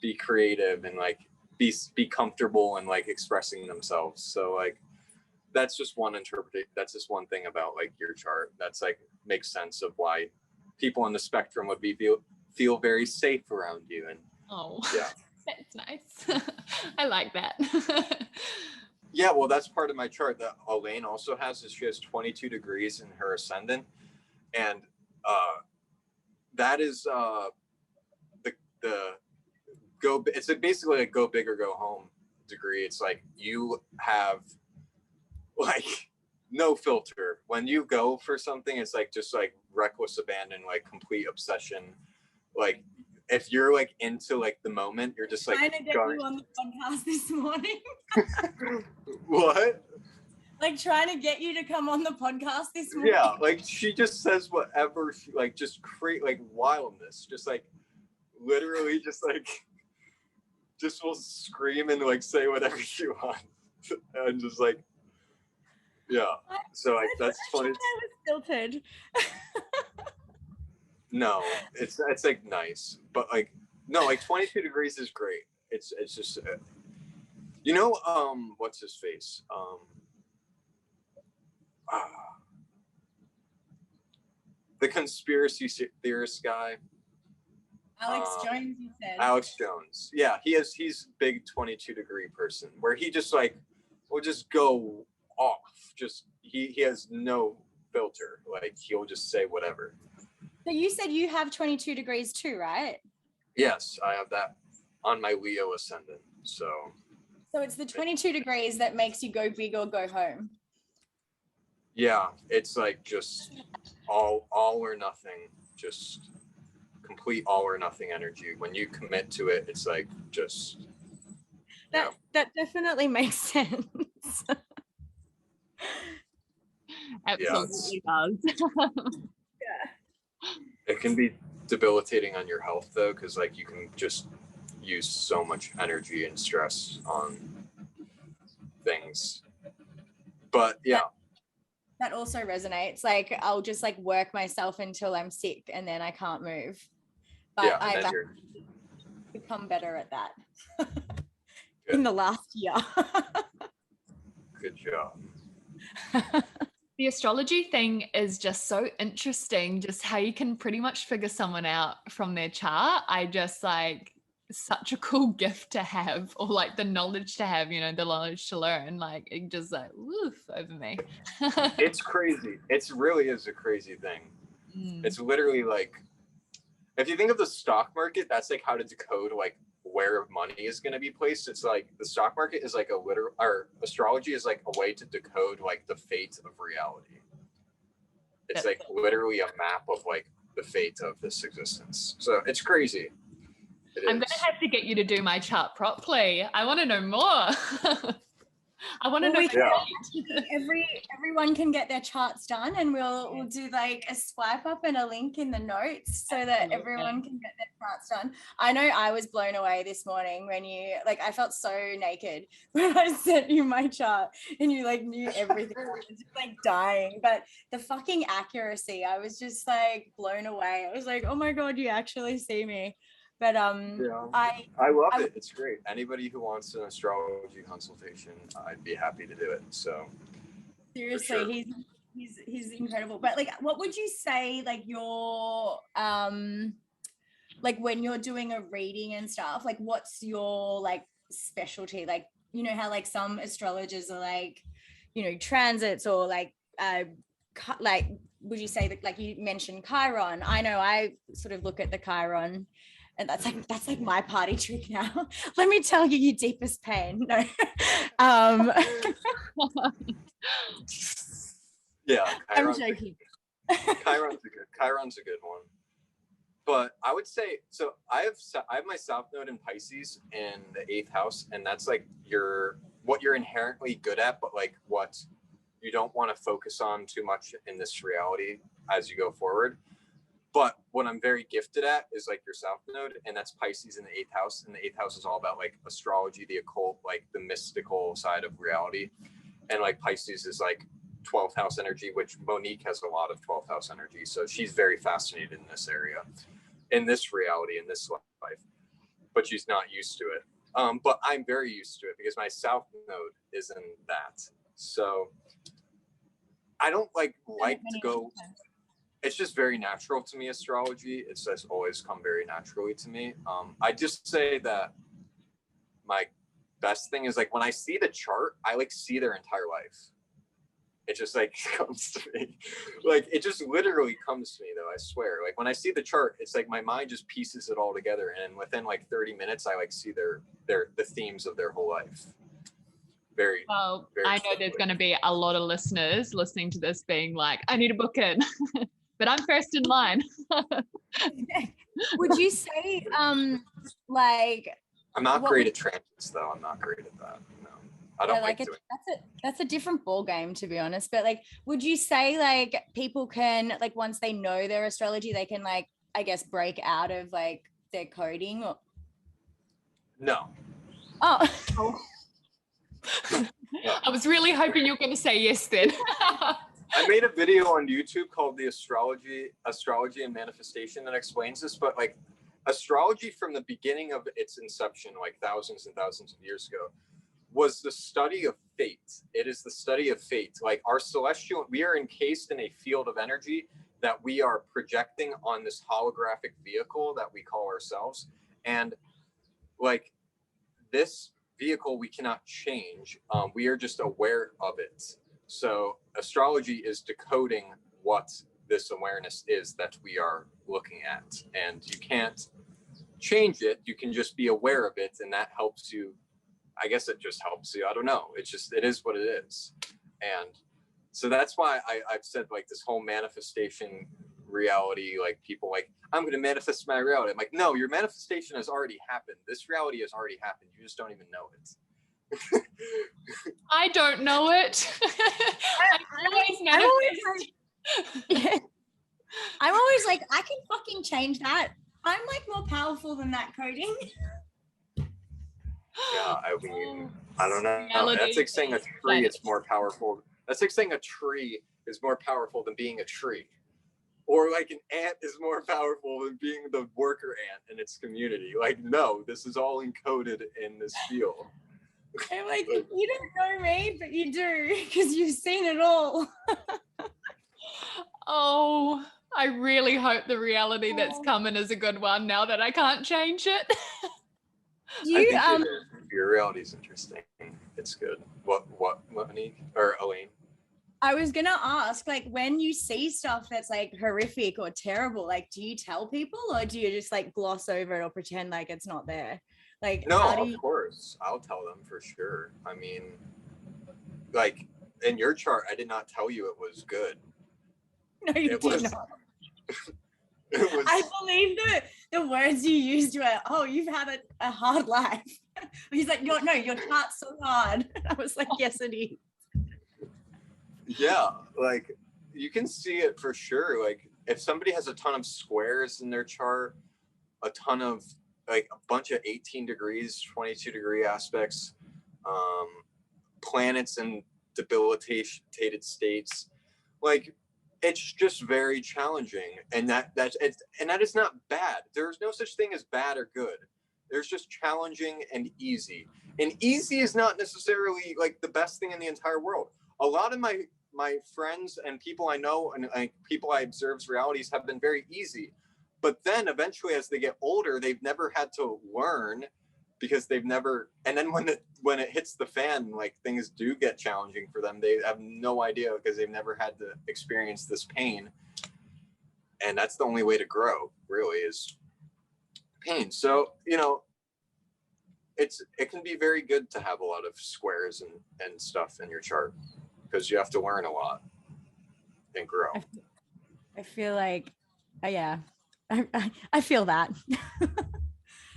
be creative and like be comfortable and like expressing themselves. So like that's just one interpretation. That's just one thing about like your chart that's like makes sense of why people on the spectrum would feel very safe around you. And yeah, That's nice. I like that. yeah, well, that's part of my chart that Elaine also has. Is she has 22 degrees in her ascendant, and that is the go. It's like basically a go big or go home degree. It's like you have like no filter when you go for something. It's like just like reckless abandon, like complete obsession. Like if you're like into like the moment, you're just like Trying to get you on the podcast this morning. What? Like trying to get you to come on the podcast this morning. Yeah, like she just says whatever she like, just create like wildness, just like literally just like just will scream and like say whatever she wants. And just like yeah. So like that's funny. I was filtered. No, it's like nice, but like no, like 22 degrees is great. It's just you know what's his face the conspiracy theorist guy, Alex Jones, you said. Alex Jones. Yeah, he's big 22 degree person where he just like will just go off. Just he has no filter. Like he'll just say whatever. So you said you have 22 degrees too, right? Yes, I have that on my Leo ascendant. So it's the 22 degrees that makes you go big or go home. yeah, it's like just all or nothing, just complete all or nothing energy. When you commit to it, it's like just that definitely makes sense. Absolutely does. It can be debilitating on your health though, because like you can just use so much energy and stress on things. But yeah. That also resonates. Like I'll just like work myself until I'm sick and then I can't move. But yeah, I've become better at that Good. In the last year. Good job. The astrology thing is just so interesting, just how you can pretty much figure someone out from their chart. I just like such a cool gift to have, or like the knowledge to have, you know, the knowledge to learn. Like it just like woof over me. It's crazy. It really is a crazy thing. It's literally like, if you think of the stock market, that's like how to decode like where money is going to be placed. It's like the stock market is like or astrology is like a way to decode like the fate of reality. It's like literally a map of like the fate of this existence. So it's crazy. I'm going to have to get you to do my chart properly. I want to know more. I want to Well, know. everyone can get their charts done, and we'll do like a swipe up and a link in the notes so that everyone can get their charts done. I know I was blown away this morning when you like, I felt so naked when I sent you my chart and you like knew everything. I was just like dying, but the fucking accuracy, I was just like blown away. I was like, oh my God, you actually see me. But I love it. It's great. Anybody who wants an astrology consultation, I'd be happy to do it. So seriously, sure. he's incredible. But like, what would you say like your like when you're doing a reading and stuff, like what's your like specialty? Like, you know how like some astrologers are like, you know, transits or like would you say that, like you mentioned Chiron? I know I sort of look at the Chiron. And that's like my party trick now. Let me tell you your deepest pain. No. Yeah, I'm joking. Chiron's a good one. But I would say, so I have my South Node in Pisces in the 8th house, and that's like what you're inherently good at, but like what you don't want to focus on too much in this reality as you go forward. But what I'm very gifted at is like your South Node, and that's Pisces in the 8th house. And the 8th house is all about like astrology, the occult, like the mystical side of reality. And like Pisces is like 12th house energy, which Monique has a lot of 12th house energy. So she's very fascinated in this area, in this reality, in this life. But she's not used to it. But I'm very used to it because my South Node is in that. So I don't like to go. It's just very natural to me, astrology. It's just always come very naturally to me. I just say that my best thing is like when I see the chart, I like see their entire life. It just like comes to me. Like it just literally comes to me though, I swear. Like when I see the chart, it's like my mind just pieces it all together. And within like 30 minutes, I like see the themes of their whole life. Very I know there's going to be a lot of listeners listening to this being like, I need to book in. But I'm first in line. Would you say, like... I'm not great at transits, though. I'm not great at that. No, I don't like doing it. That's a different ball game, to be honest. But, like, would you say, like, people can, like, once they know their astrology, they can, like, I guess, break out of, like, their coding? Or... No. Oh. I was really hoping you were going to say yes then. I made a video on YouTube called the Astrology and Manifestation that explains this, but like astrology from the beginning of its inception, like thousands and thousands of years ago, was the study of fate. It is the study of fate. Like our celestial, we are encased in a field of energy that we are projecting on this holographic vehicle that we call ourselves. And like this vehicle, we cannot change. We are just aware of it. So astrology is decoding what this awareness is that we are looking at. And you can't change it. You can just be aware of it. And that helps you. I guess it just helps you. I don't know. It is what it is. And so that's why I've said like this whole manifestation reality, like people like, I'm going to manifest my reality. I'm like, no, your manifestation has already happened. This reality has already happened. You just don't even know it. I don't know it. I'm always like, I can fucking change that. I'm like more powerful than that coding. Yeah, I mean, I don't know. That's like saying a tree is more powerful. That's like saying a tree is more powerful than being a tree. Or like an ant is more powerful than being the worker ant in its community. Like, no, this is all encoded in this field. I'm like, you don't know me, but you do, because you've seen it all. Oh, I really hope the reality that's coming is a good one now that I can't change it. I think your reality is interesting. It's good. What, Monique or Elaine? I was gonna ask, like, when you see stuff that's like horrific or terrible, like, do you tell people or do you just like gloss over it or pretend like it's not there? Like, no, of course, I'll tell them for sure. I mean, like in your chart, I did not tell you it was good. No, you did not. I believe the words you used were, oh, you've had a hard life. He's like, your chart's so hard. I was like, yes, it is. Yeah, like you can see it for sure. Like if somebody has a ton of squares in their chart, a ton of like a bunch of 18 degrees, 22 degree aspects, planets in debilitated states, like it's just very challenging. And that is not bad. There's no such thing as bad or good. There's just challenging and easy. And easy is not necessarily like the best thing in the entire world. A lot of my friends and people I know and like people I observe's realities have been very easy. But then eventually as they get older, they've never had to learn because they've never, and then when it hits the fan, like things do get challenging for them. They have no idea because they've never had to experience this pain. And that's the only way to grow, really, is pain. So, you know, it can be very good to have a lot of squares and stuff in your chart because you have to learn a lot and grow. I feel like, yeah, I feel that.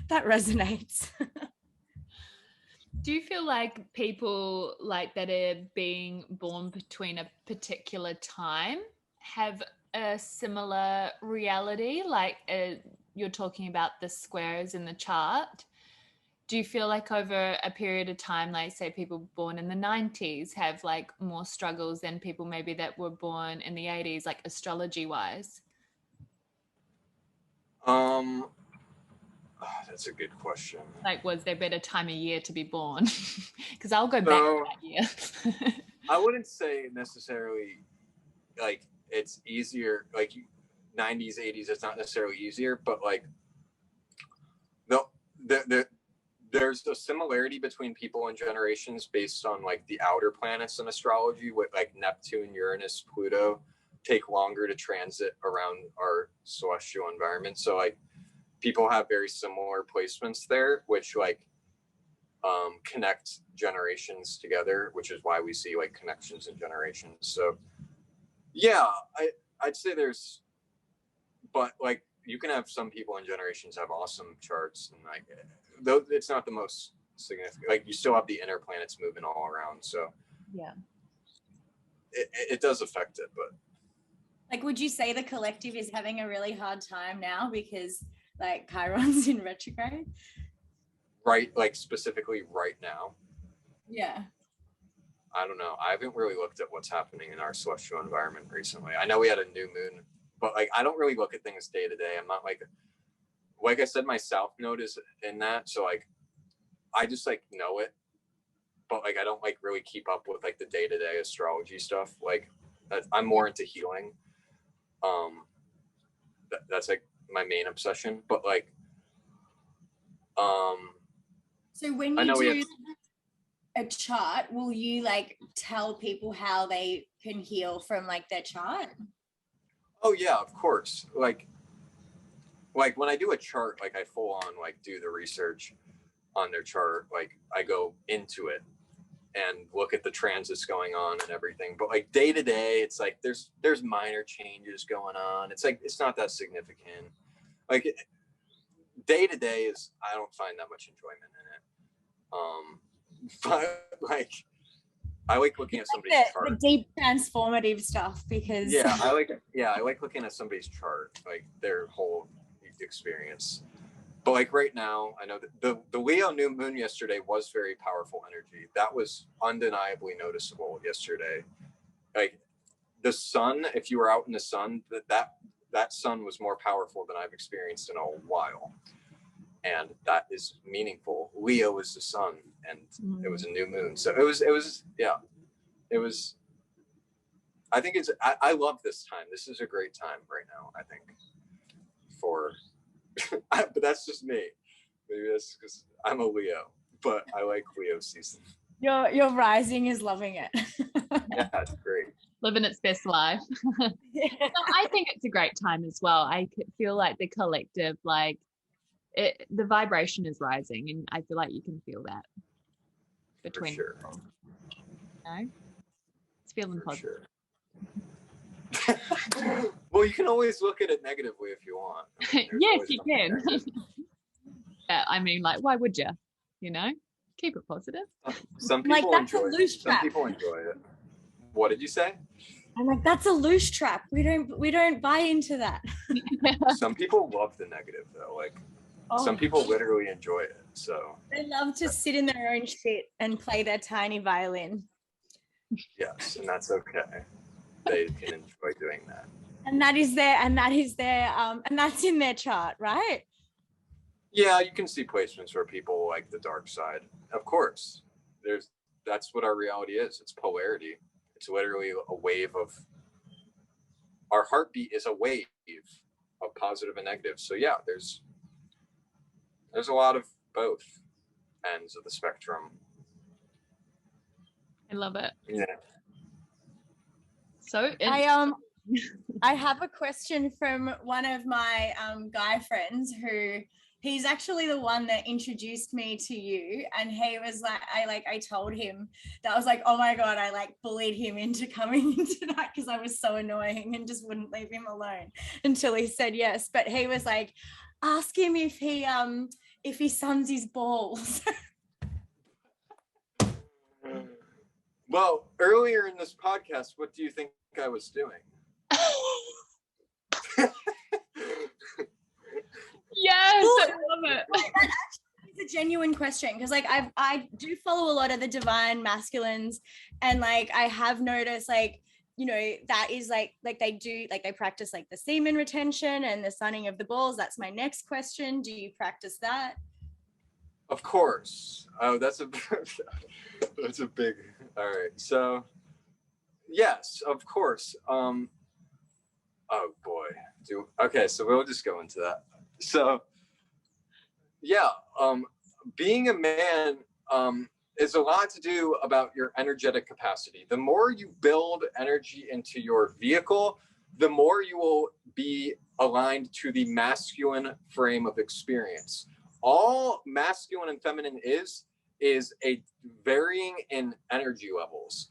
That resonates. Do you feel like people like that are being born between a particular time have a similar reality? Like you're talking about the squares in the chart. Do you feel like over a period of time, like say people born in the 90s have like more struggles than people maybe that were born in the 80s, like astrology wise? That's a good question. Like, was there a better time of year to be born? Because I'll go back to that year. I wouldn't say necessarily like it's easier, like 90s, 80s, it's not necessarily easier, but like there's a similarity between people and generations based on like the outer planets in astrology, with like Neptune, Uranus, Pluto take longer to transit around our celestial environment. So like people have very similar placements there, which like connect generations together, which is why we see like connections in generations. So yeah, I'd say there's, but like you can have some people in generations have awesome charts, and like though it's not the most significant, like you still have the inner planets moving all around. So yeah, it does affect it. But like, would you say the collective is having a really hard time now because like Chiron's in retrograde? Right, like specifically right now? Yeah. I don't know. I haven't really looked at what's happening in our celestial environment recently. I know we had a new moon, but like I don't really look at things day to day. I'm not like I said, my South Node is in that, so like I just like know it, but like I don't like really keep up with like the day to day astrology stuff. Like I'm more into healing. That's like my main obsession. But like, so when you do a chart, will you like tell people how they can heal from like their chart? Oh yeah, of course. Like when I do a chart, like I full on like do the research on their chart. Like I go into it and look at the transits going on and everything. But like day to day, it's like there's minor changes going on. It's like it's not that significant. Like day to day is, I don't find that much enjoyment in it. But like I like looking at somebody's chart. The deep transformative stuff, because I like looking at somebody's chart, like their whole experience. But like right now, I know that the Leo new moon yesterday was very powerful energy. That was undeniably noticeable yesterday. Like the sun, if you were out in the sun, that sun was more powerful than I've experienced in a while. And that is meaningful. Leo is the sun, and it was a new moon. So it was, I think I love this time. This is a great time right now, I think, but that's just me. Maybe that's because I'm a Leo, but I like Leo season. Your rising is loving it. Yeah, it's great. Living its best life. Yeah. No, I think it's a great time as well. I feel like the collective, like the vibration is rising, and I feel like you can feel that between sure. people. You know? It's feeling For positive. sure. Well, you can always look at it negatively if you want. I mean, Yes, you can. Yeah, I mean, like, why would you? You know? Keep it positive. Some Like, people that's a enjoy it. loose Some trap. people enjoy it. What did you say? I'm like, that's a loose trap. We don't buy into that. Some people love the negative though. Like some people literally enjoy it. So They love to sit in their own shit and play their tiny violin. yes, and that's okay. They can enjoy doing that. And that's in their chart, right? Yeah, you can see placements where people like the dark side. Of course. That's what our reality is. It's polarity. It's literally a wave of our heartbeat is a wave of positive and negative. So yeah, there's a lot of both ends of the spectrum. I love it. Yeah. So I have a question from one of my guy friends who he's actually the one that introduced me to you, and he was like, I told him that I was like, oh my God, I like bullied him into coming into that because I was so annoying and just wouldn't leave him alone until he said yes. But he was like, ask him if he suns his balls. Well, earlier in this podcast, what do you think I was doing? yes, I love it. It's a genuine question because like I do follow a lot of the divine masculines, and like I have noticed like, you know, that is like they practice like the semen retention and the sunning of the balls. That's my next question. Do you practice that? Of course. Oh, that's a big. All right. So, yes, of course. Oh boy. Okay. So we'll just go into that. So, yeah. Being a man is a lot to do about your energetic capacity. The more you build energy into your vehicle, the more you will be aligned to the masculine frame of experience. All masculine and feminine is a varying in energy levels.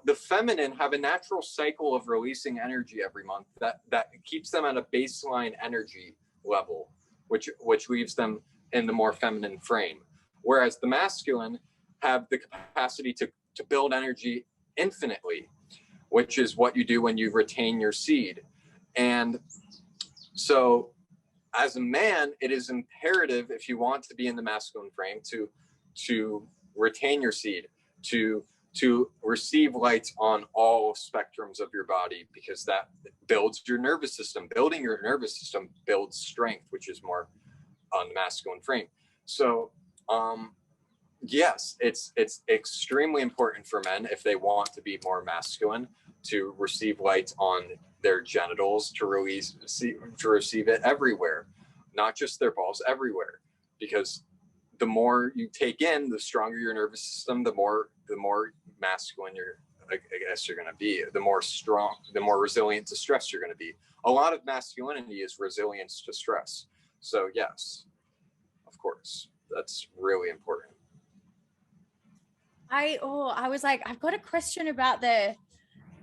The feminine have a natural cycle of releasing energy every month that keeps them at a baseline energy level, which leaves them in the more feminine frame. Whereas the masculine have the capacity to build energy infinitely, which is what you do when you retain your seed. And so as a man, it is imperative, if you want to be in the masculine frame, to retain your seed, to receive light on all spectrums of your body, because that builds your nervous system. Building your nervous system builds strength, which is more on the masculine frame. So yes, it's extremely important for men, if they want to be more masculine, to receive light on their genitals, to receive it everywhere, not just their balls, everywhere, because the more you take in, the stronger your nervous system, the more masculine you're going to be, the more resilient to stress you're going to be. A lot of masculinity is resilience to stress. So yes, of course, that's really important. I was like, I've got a question about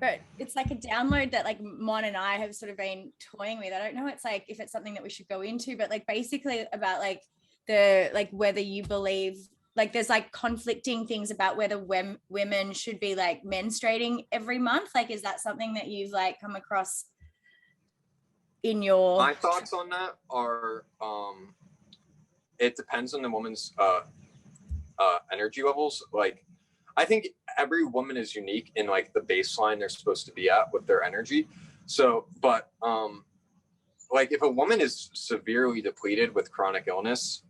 but it's like a download that like Mon and I have sort of been toying with. I don't know, it's like if it's something that we should go into, but like basically about like whether you believe like there's like conflicting things about whether women should be like menstruating every month. Like, is that something that you've like come across in your... My thoughts on that are it depends on the woman's energy levels. Like, I think every woman is unique in like the baseline they're supposed to be at with their energy. So, but like if a woman is severely depleted with chronic illness,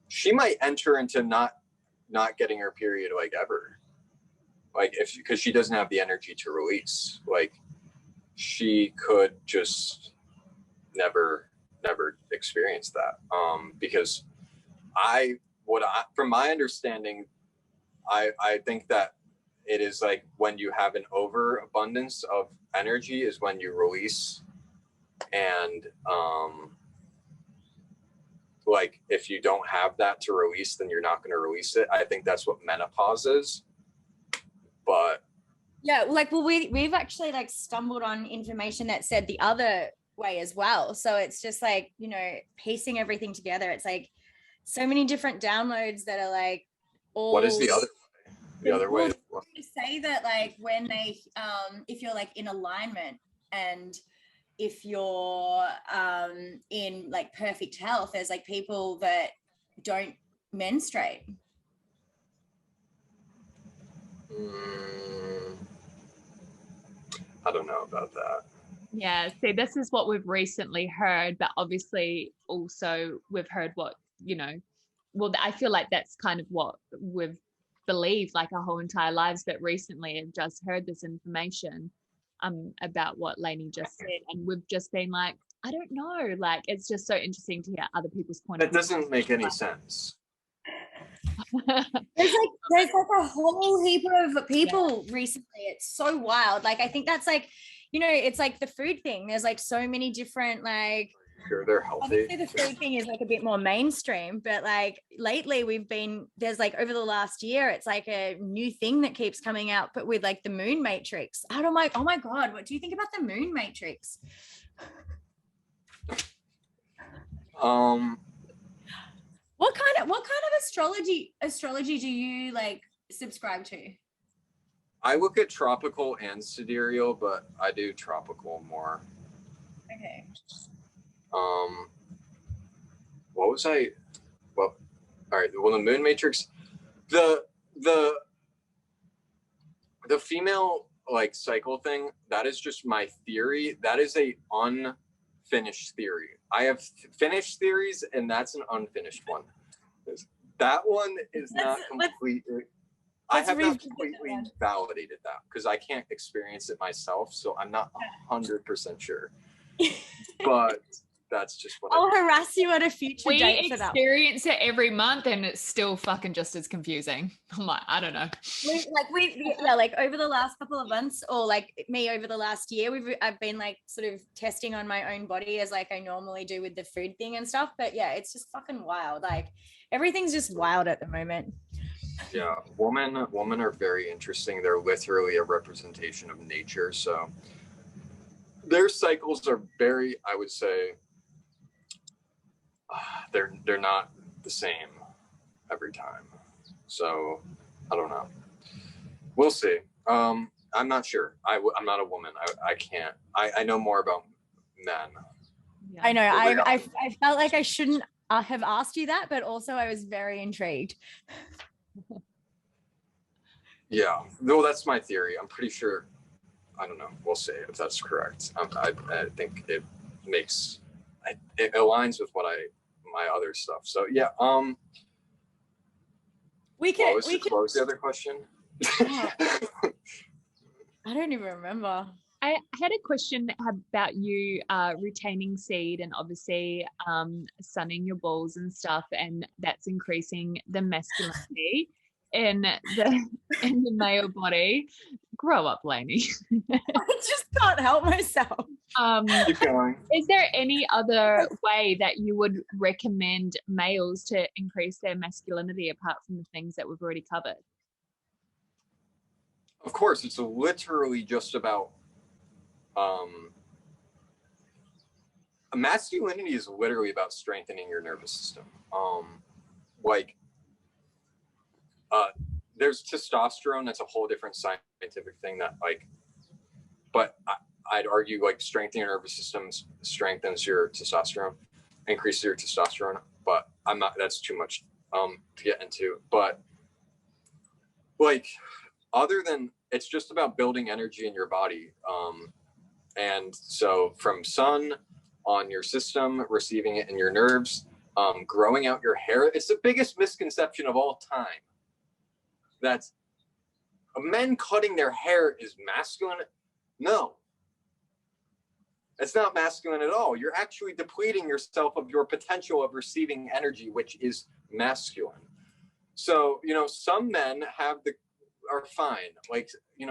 she might enter into not getting her period like ever. Like because she doesn't have the energy to release. Like she could just never experience that. Because from my understanding, I think that it is like when you have an overabundance of energy is when you release. And like if you don't have that to release, then you're not going to release it. I think that's what menopause is. But yeah, like, well, we've actually like stumbled on information that said the other way as well. So it's just like, you know, piecing everything together. It's like, so many different downloads that are like all. What is the other way? The other way? They say that like when they, if you're like in alignment and if you're in like perfect health, there's like people that don't menstruate. I don't know about that. Yeah, see, this is what we've recently heard, but obviously also we've heard what, well, I feel like that's kind of what we've believed like our whole entire lives, but recently I've just heard this information about what Lainey just said, and we've just been like, I don't know, like it's just so interesting to hear other people's point of view. That doesn't make any sense. There's like a whole heap of people recently. It's so wild. Like I think that's like, it's like the food thing. There's like so many different like. Sure, they're healthy. Obviously the food thing is like a bit more mainstream, but like lately there's like over the last year, it's like a new thing that keeps coming out, but with like the moon matrix. And I'm like, oh my God, what do you think about the moon matrix? What kind of astrology do you like subscribe to? I look at tropical and sidereal, but I do tropical more. Okay. What was I? Well, all right. Well, the moon matrix, the female like cycle thing. That is just my theory. That is a unfinished theory. I have finished theories, and that's an unfinished one. That one is not completely. I have not completely validated that because I can't experience it myself, so I'm not 100% sure. But that's just what I'll harass you at a future date for that. We experience it every month, and it's still fucking just as confusing. I'm like, I don't know. Like over the last couple of months, or like me over the last year, I've been like sort of testing on my own body as like I normally do with the food thing and stuff. But yeah, it's just fucking wild. Like everything's just wild at the moment. Yeah, women are very interesting. They're literally a representation of nature. So their cycles are very, I would say, they're not the same every time. So I don't know. We'll see. I'm not sure. I'm not a woman. I can't. I know more about men. Yeah. I know. I felt like I shouldn't have asked you that, but also I was very intrigued. Yeah, no, that's my theory. I'm pretty sure. I don't know. We'll see if that's correct. I think it makes it aligns with what my other stuff. So yeah. What was the other question? Oh, I don't even remember. I had a question about you retaining seed and obviously sunning your balls and stuff, and that's increasing the masculinity in the male body. Grow up, Lainey. I just can't help myself. Keep going. Is there any other way that you would recommend males to increase their masculinity apart from the things that we've already covered? Of course, it's literally just about masculinity is literally about strengthening your nervous system. There's testosterone. That's a whole different scientific thing that but I'd argue strengthening your nervous system strengthens your testosterone, increases your testosterone, but that's too much to get into. But other than, it's just about building energy in your body. And so from sun on your system, receiving it in your nerves, growing out your hair. It's the biggest misconception of all time. That's men cutting their hair is masculine. No, it's not masculine at all. You're actually depleting yourself of your potential of receiving energy, which is masculine. So, some men are fine.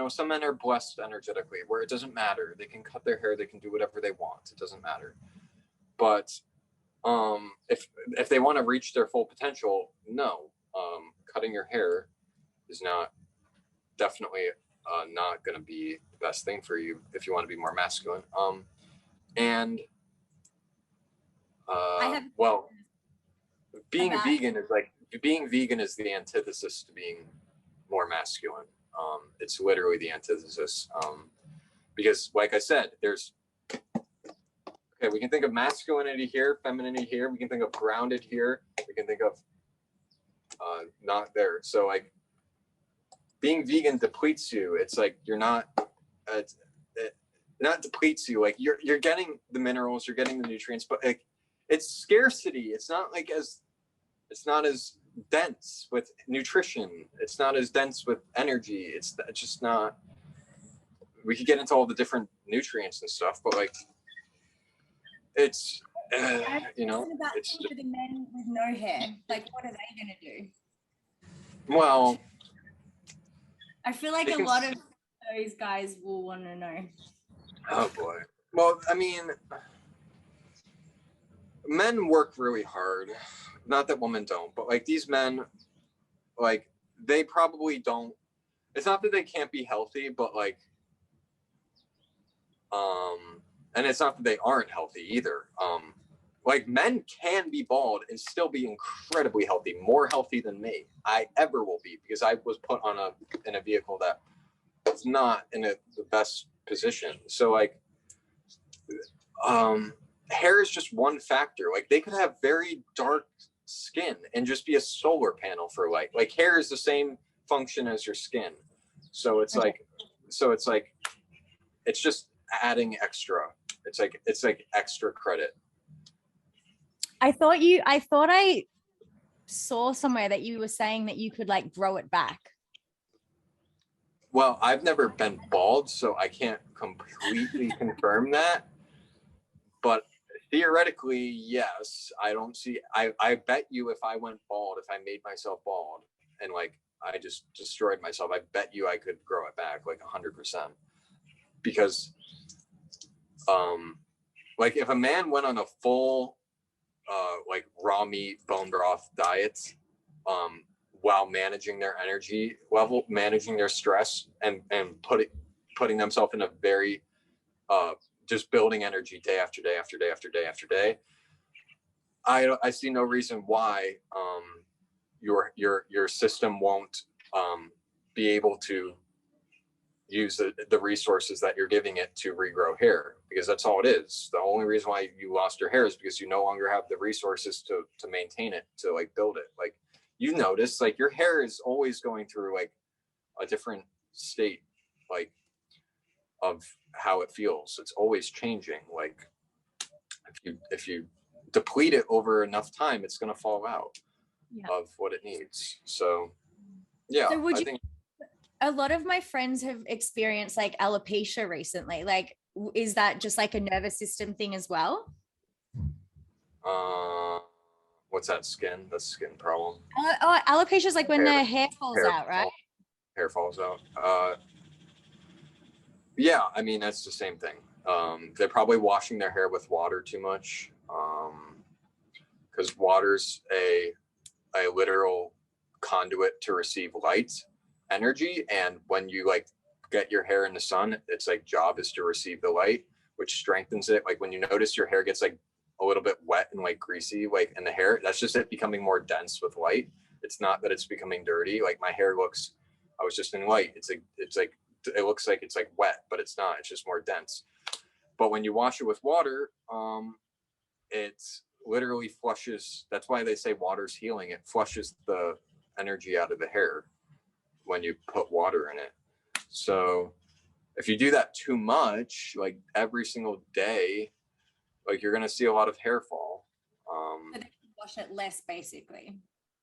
Some men are blessed energetically where it doesn't matter. They can cut their hair. They can do whatever they want. It doesn't matter. But if they want to reach their full potential, no, cutting your hair is definitely not going to be the best thing for you if you want to be more masculine. being about- vegan is like, being vegan is the antithesis to being more masculine. It's literally the antithesis. Because like I said, there's, okay, we can think of masculinity here, femininity here. We can think of grounded here. We can think of not there. So like being vegan depletes you. It's like you're not, it not depletes you. Like you're getting the minerals, you're getting the nutrients, but like it's scarcity. It's not like it's not as dense with nutrition. It's not as dense with energy. It's just not, we could get into all the different nutrients and stuff, but like it's you know, it's just, for the men with no hair, like what are they gonna do? well, I feel like a lot of those guys will want to know. oh boy. Well, I mean, men work really hard. Not that women don't, but like these men, like they probably don't. It's not that they can't be healthy, but like, and it's not that they aren't healthy either. Like men can be bald and still be incredibly healthy, more healthy than me. I ever will be, because I was put on in a vehicle that was not in the best position. So like, hair is just one factor. Like they could have very dark skin and just be a solar panel for light. Like hair is the same function as your skin. So it's like, it's just adding extra. It's like extra credit. I thought I saw somewhere that you were saying that you could like grow it back. Well, I've never been bald, so I can't completely confirm that. But theoretically, yes. I bet you if I went bald, if I made myself bald and like I just destroyed myself, I bet you I could grow it back like 100%. Because like if a man went on a full like raw meat, bone broth diet, while managing their energy level, managing their stress, and putting themselves in a very just building energy day after day after day after day after day, I see no reason why your system won't be able to use the resources that you're giving it to regrow hair, because that's all it is. The only reason why you lost your hair is because you no longer have the resources to maintain it, to like build it. Like you notice, like your hair is always going through like a different state, like of how it feels. It's always changing. Like if you deplete it over enough time, it's going to fall out of what it needs. So yeah, So I think a lot of my friends have experienced like alopecia recently. Like, is that just like a nervous system thing as well? what's that? Skin? That's a skin problem. Alopecia is like when the hair falls out, right? Hair falls out. Yeah, I mean that's the same thing. They're probably washing their hair with water too much, because water's a literal conduit to receive light energy, and when you like get your hair in the sun, its like job is to receive the light, which strengthens it. Like when you notice your hair gets like a little bit wet and like greasy like in the hair, that's just it becoming more dense with light. It's not that it's becoming dirty. Like my hair looks, I was just in light, it looks like it's like wet, but it's not. It's just more dense. But when you wash it with water, it literally flushes. That's why they say water's healing. It flushes the energy out of the hair when you put water in it. So if you do that too much, like every single day, like you're gonna see a lot of hair fall. So they can wash it less, basically.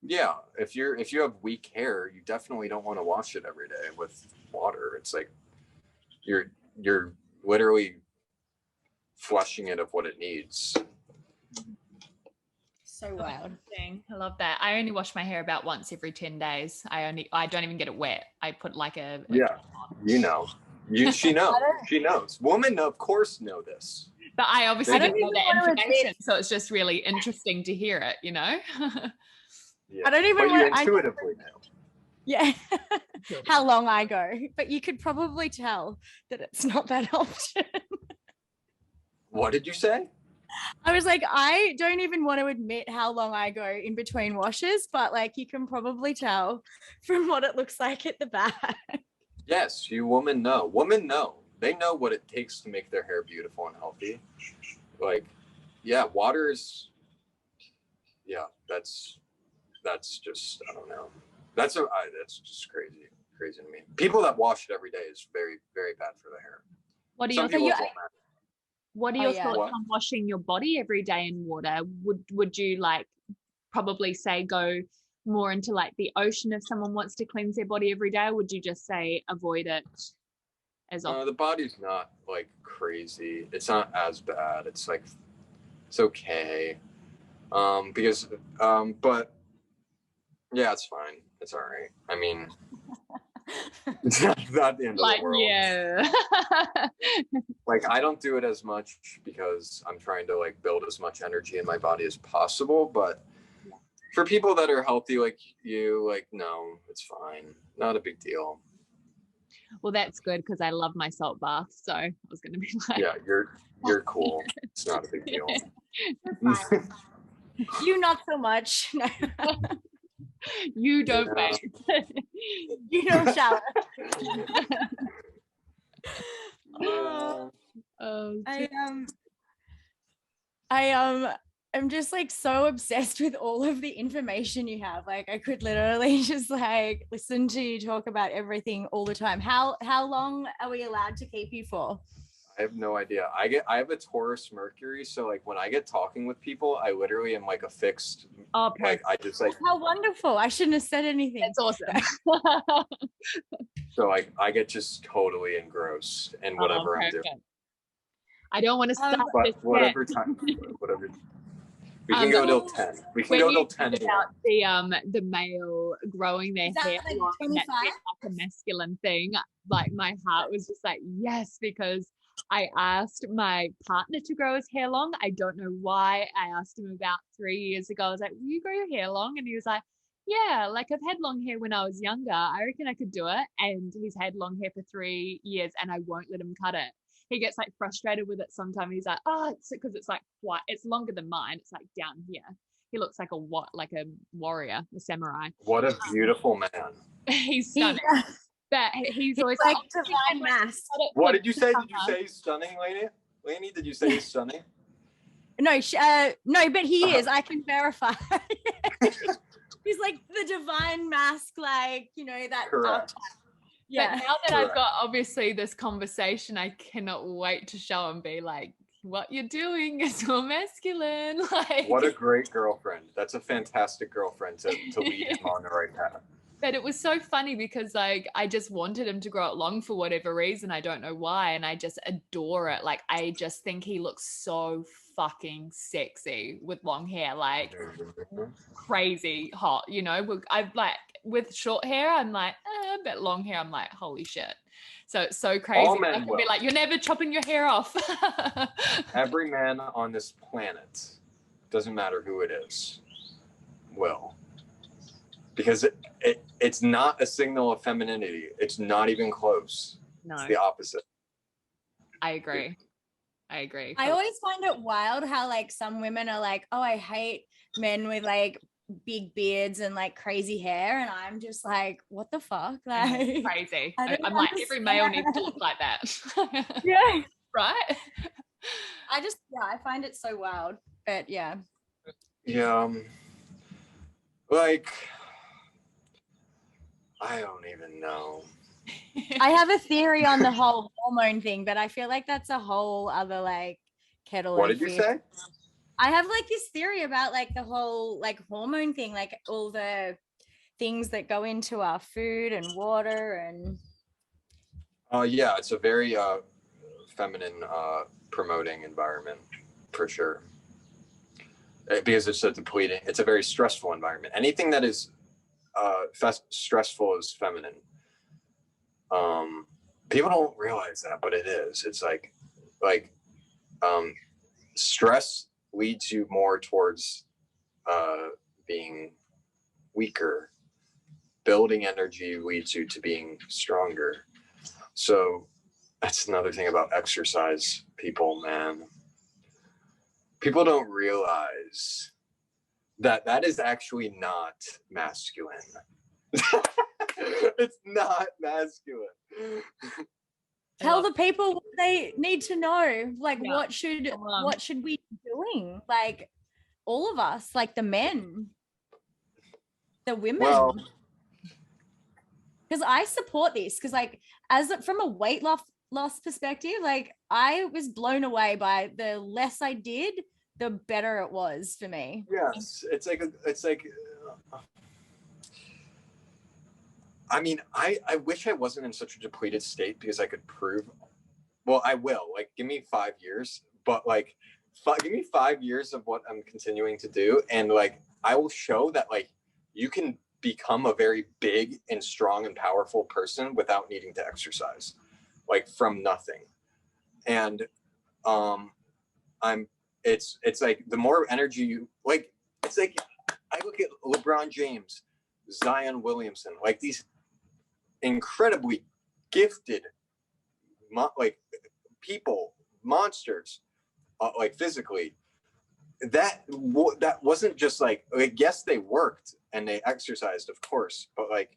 Yeah, if you have weak hair, you definitely don't want to wash it every day with water. It's like you're literally flushing it of what it needs. So wild. I love that. I only wash my hair about once every 10 days. I don't even get it wet. I put like a yeah, you know. She knows. She knows. Women, of course, know this. But I obviously didn't know that want to information, so it's just really interesting to hear it, you know? Yeah. I don't even But you want intuitively know. Yeah. How long I go. But you could probably tell that it's not that often. What did you say? I was like, I don't even want to admit how long I go in between washes, but like you can probably tell from what it looks like at the back. Yes, you women know. Women know. They know what it takes to make their hair beautiful and healthy. Like, yeah, water is, yeah, that's just, I don't know. That's just crazy to me. People that wash it every day is very, very bad for the hair. What are Some your people you- it won't matter. What are Oh, your yeah. thoughts What? on washing your body every day in water? Would you like probably say go more into like the ocean if someone wants to cleanse their body every day? Or would you just say avoid it as often? The body's not like crazy. It's not as bad. It's like, it's okay. Because, but yeah, it's fine. It's all right. I mean, it's not the end of Like, the world. yeah. Like, I don't do it as much because I'm trying to like build as much energy in my body as possible. But for people that are healthy like you, like, no, it's fine. Not a big deal. Well, that's good because I love my salt bath. So I was going to be like, Yeah, you're cool. It's not a big deal. Fine. You not so much. No. you don't Yeah. bathe. You don't shower. Yeah. Oh, I'm just like so obsessed with all of the information you have. Like I could literally just like listen to you talk about everything all the time. How long are we allowed to keep you for? I have no idea. I have a Taurus Mercury, so like when I get talking with people, I literally am like a fixed, oh, like perfect. I just like, How wonderful. I shouldn't have said anything. That's awesome. so like I get just totally engrossed in whatever I'm doing. Perfect. I don't want to start this But whatever yet. time, whatever. We can go till 10. We can When go you till 10 said about the male growing their Is that hair like long and that 25? being like a masculine thing, like my heart was just like yes, because I asked my partner to grow his hair long. I don't know why. I asked him about 3 years ago. I was like, will you grow your hair long? And he was like, yeah, like I've had long hair when I was younger. I reckon I could do it. And he's had long hair for 3 years and I won't let him cut it. He gets like frustrated with it sometimes. He's like, oh, it's because it's like white. It's longer than mine. It's like down here. He looks like a warrior, a samurai. What a beautiful man. He's stunning. But he's always like like, divine mask. What did you say? Did you say he's stunning, Lainey? Lainey, did you say he's stunning? No, no, but he is. I can verify. He's like the divine mask, like, you know, that. Correct. Yeah. But now that Correct. I've got obviously this conversation, I cannot wait to show and be like, what you're doing is so masculine. Like, What a great girlfriend. That's a fantastic girlfriend to lead him on the right path. But it was so funny because like I just wanted him to grow it long for whatever reason. I don't know why. And I just adore it. Like I just think he looks so fucking sexy with long hair, like crazy hot, you know. I've like with short hair, I'm like, but long hair, I'm like, holy shit. So it's so crazy. All men I can will. be like, you're never chopping your hair off. Every man on this planet, doesn't matter who it is, will. Because it's not a signal of femininity. It's not even close. No, It's the opposite. I agree. I always find it wild how like some women are like, oh, I hate men with like big beards and like crazy hair, and I'm just like, what the fuck? Like crazy. I'm like every male needs to look like that. Yeah. Right? I find it so wild. But yeah. Yeah. Like, I don't even know. I have a theory on the whole hormone thing, but I feel like that's a whole other like kettle What of did you fish. say? I have like this theory about like the whole like hormone thing, like all the things that go into our food and water and Yeah, it's a very feminine promoting environment for sure. Because it's it's a very stressful environment. Anything that is stressful is feminine. People don't realize that, but it is. It's like stress leads you more towards being weaker. Building energy leads you to being stronger. So that's another thing about exercise, people, man. people don't realize that that is actually not masculine. It's not masculine. Tell the people what they need to know. Like, Yeah. what should we be doing? Like, all of us, like the men, the women. Well, because I support this. Because like, from a weight loss perspective, like I was blown away by the less I did, the better it was for me. yes, it's like I mean, I wish I wasn't in such a depleted state because I could prove, well, I will, like, give me 5 years, but like, give me 5 years of what I'm continuing to do. And like, I will show that like, you can become a very big and strong and powerful person without needing to exercise, like from nothing. And it's like, the more energy you, like, it's like, I look at LeBron James, Zion Williamson, like these incredibly gifted like people, monsters, like physically, that wasn't just like yes, they worked and they exercised, of course, but like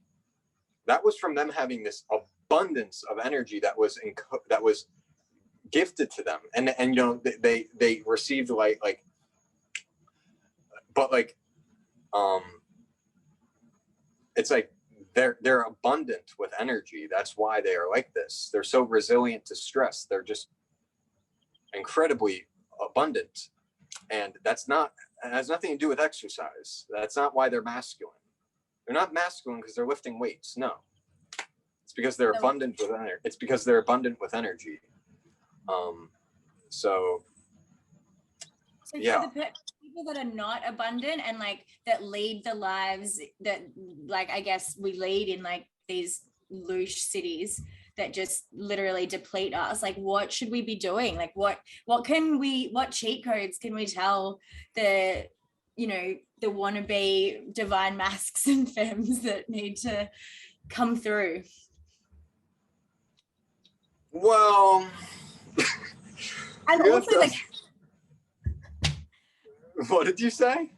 that was from them having this abundance of energy that was gifted to them, and you know, they received like but like it's like they're abundant with energy. That's why they are like this. They're so resilient to stress. They're just incredibly abundant. And it has nothing to do with exercise. That's not why they're masculine. They're not masculine because they're lifting weights. No. It's because they're abundant with energy. It's because they're abundant with energy. So yeah. For the people that are not abundant and like that lead the lives that, like, I guess we lead in like these louche cities that just literally deplete us, like what should we be doing? Like what cheat codes can we tell the, you know, the wannabe divine masks and femmes that need to come through? Well, and also like, what did you say?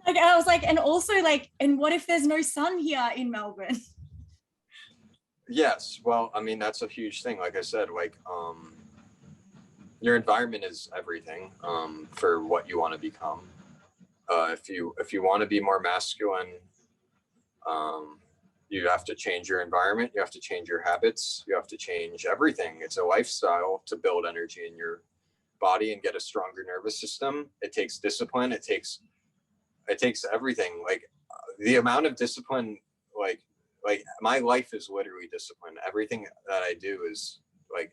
I was like, and also like, and what if there's no sun here in Melbourne? Yes, well, I mean, that's a huge thing. Like I said, like your environment is everything for what you want to become. If you want to be more masculine, you have to change your environment, you have to change your habits, you have to change everything. It's a lifestyle to build energy in your body and get a stronger nervous system. It takes discipline. It takes everything. Like the amount of discipline, like my life is literally discipline. Everything that I do is like,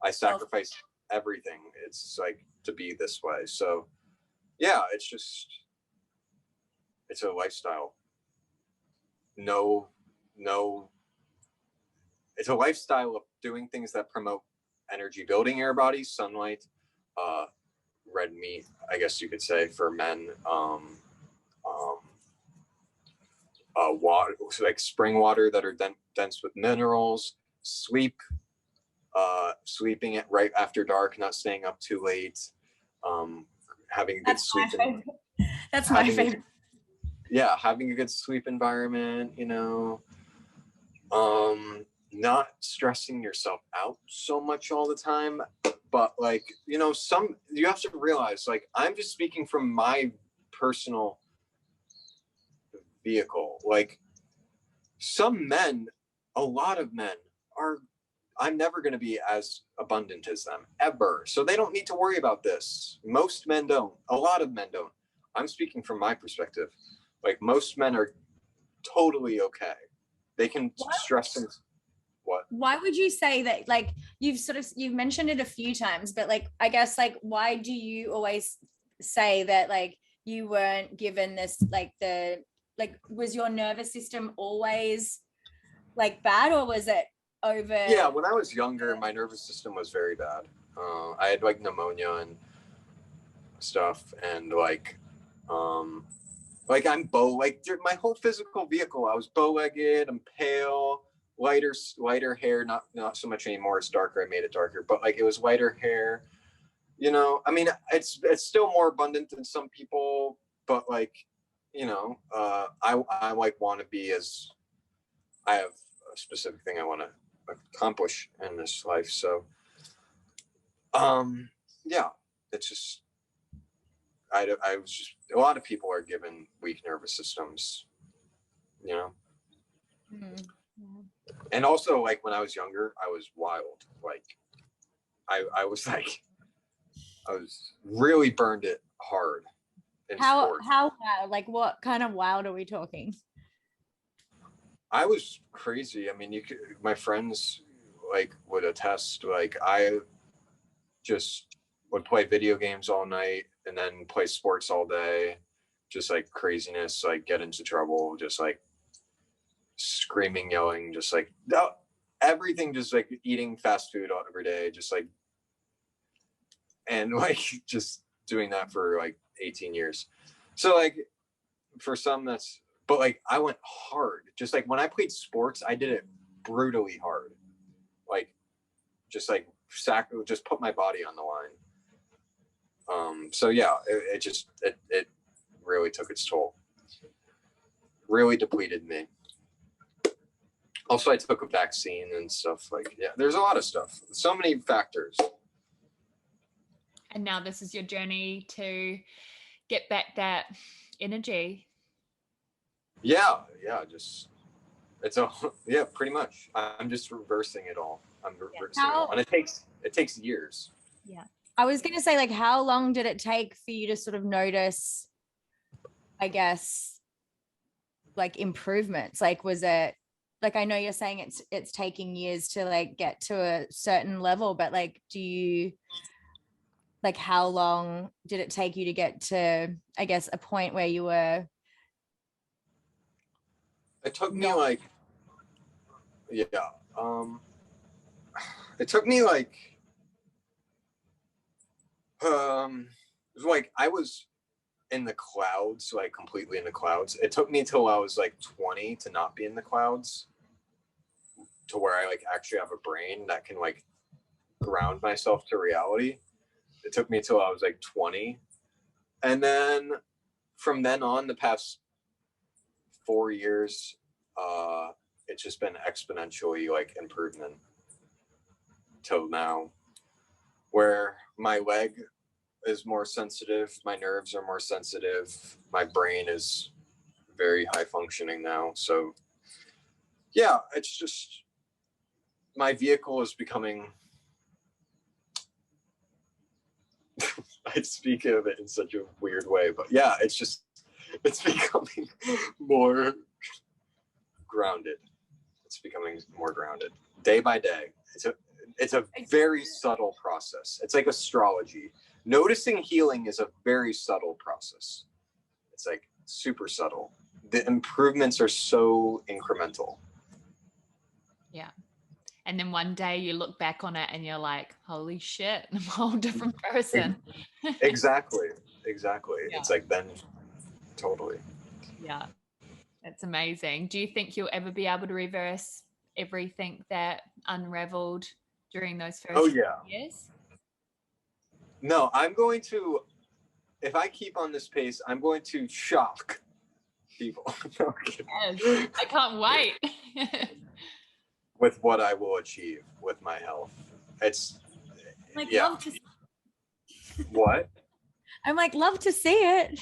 I sacrifice everything. It's like to be this way. So yeah, it's a lifestyle. It's a lifestyle of doing things that promote energy, building your body, sunlight, red meat, I guess you could say, for men, water, like spring water that are dense with minerals, sleeping it right after dark, not staying up too late, having a good sleep. That's my favorite. Yeah, having a good sleep environment, you know, not stressing yourself out so much all the time. But like, you know, you have to realize, like, I'm just speaking from my personal vehicle. Like some men, a lot of men I'm never going to be as abundant as them ever. So they don't need to worry about this. Most men don't. A lot of men don't. I'm speaking from my perspective. Like most men are totally okay. They can stress things. What? Why would you say that? Like you've mentioned it a few times, but like, I guess like, why do you always say that like you weren't given this, like was your nervous system always like bad, or was it over? Yeah, when I was younger, my nervous system was very bad. I had like pneumonia and stuff, and like I'm my whole physical vehicle, I was bow-legged, I'm pale, lighter hair, not so much anymore, it's darker, I made it darker, but like it was lighter hair, you know, I mean, it's still more abundant than some people, but like, you know, I like want to be as, I have a specific thing I want to accomplish in this life. So, yeah, it's just, I was just, a lot of people are given weak nervous systems, you know. And also, like, when I was younger, I was wild. Like, I was like, I was really burned it hard in sports. How wild? Like, what kind of wild are we talking? I was crazy. I mean, you could, my friends like would attest. Like, I just would play video games all night and then play sports all day, just like craziness, like get into trouble, just like screaming, yelling, just like everything, just like eating fast food every day, just like, and like just doing that for like 18 years. So like for some that's, but like I went hard. Just like when I played sports, I did it brutally hard. Like just like just put my body on the line. So yeah, it really took its toll. Really depleted me. Also, I took a vaccine and stuff. Like, yeah, there's a lot of stuff. So many factors. And now this is your journey to get back that energy. Yeah, just it's a yeah, pretty much. I'm just reversing it all. I'm reversing it all, and it takes years. Yeah, I was gonna say, like, how long did it take for you to sort of notice, I guess, like improvements? Like, was it like, I know you're saying it's taking years to like get to a certain level, but like, do you, like, how long did it take you to get to, I guess, a point where you were? It took me like, yeah, it took me like, it was like I was in the clouds, like completely in the clouds. It took me till I was like 20 to not be in the clouds, to where I like actually have a brain that can like ground myself to reality. It took me till I was like 20. And then from then on, the past 4 years, it's just been exponentially like improvement till now, where my leg is more sensitive, my nerves are more sensitive, my brain is very high functioning now. So yeah, it's just, my vehicle is becoming I speak of it in such a weird way, but yeah, it's becoming more grounded. It's becoming more grounded day by day. It's a very subtle process. It's like astrology. Noticing healing is a very subtle process. It's like super subtle. The improvements are so incremental. Yeah. And then one day you look back on it and you're like, holy shit, I'm a whole different person. Exactly. Yeah. It's like, then totally. Yeah. That's amazing. Do you think you'll ever be able to reverse everything that unraveled during those first years? No, I'm going to, if I keep on this pace, I'm going to shock people. Yes, I can't wait. With what I will achieve with my health. It's like, yeah. Love to What? I'm like, love to see it.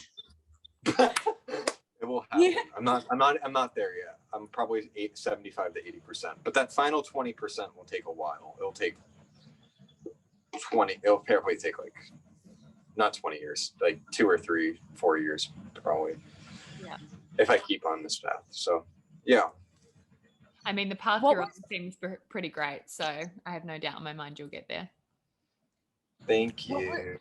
It will happen. Yeah. I'm not there yet. I'm probably 75 to 80%. But that final 20% will take a while. It'll take 20. It'll probably take like not 20 years, like 2 or 3, 4 years probably. Yeah. If I keep on this path. So yeah. I mean, the path you're on seems pretty great. So I have no doubt in my mind you'll get there. Thank you.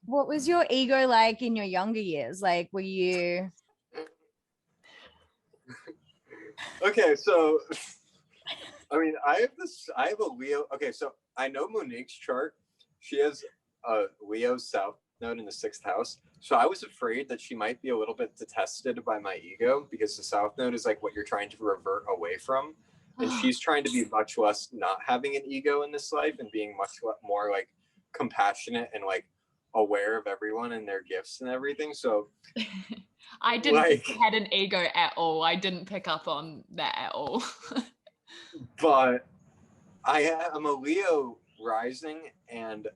What was your ego like in your younger years? Like, were you... Okay, so I mean, I have a Leo. Okay, so I know Monique's chart. She has a Leo South Node in the 6th house. So I was afraid that she might be a little bit detested by my ego, because the South Node is like what you're trying to revert away from. And she's trying to be much less not having an ego in this life and being much more like compassionate and like aware of everyone and their gifts and everything. So I didn't think like, you had an ego at all. I didn't pick up on that at all. but I'm a Leo rising, and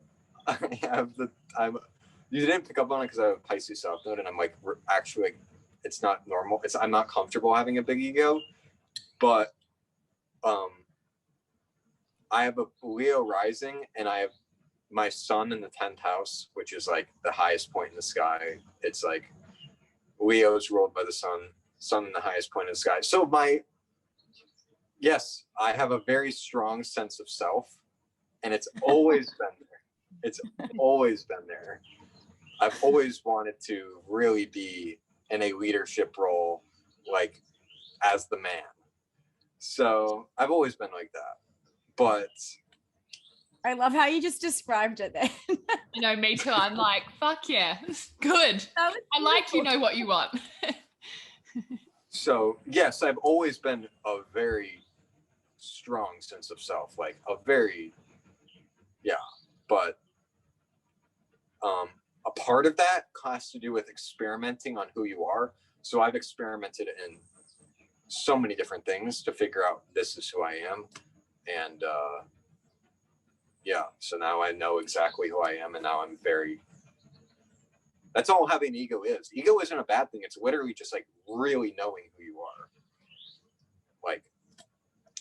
you didn't pick up on it because I have a Pisces South Node, and I'm like, actually, like, it's not normal. I'm not comfortable having a big ego, but I have a Leo rising, and I have my sun in the 10th house, which is like the highest point in the sky. It's like Leo's ruled by the sun in the highest point in the sky. So yes, I have a very strong sense of self, and it's always been there. It's always been there. I've always wanted to really be in a leadership role, like as the man. So I've always been like that. But I love how you just described it then. You know, me too. I'm like, fuck yeah, good. I like, you know what you want. so yes, I've always been a very strong sense of self, like a very, but a part of that has to do with experimenting on who you are. So I've experimented in so many different things to figure out this is who I am. And so now I know exactly who I am, and now I'm that's all having ego is. Ego isn't a bad thing. It's literally just like really knowing who you are. Like,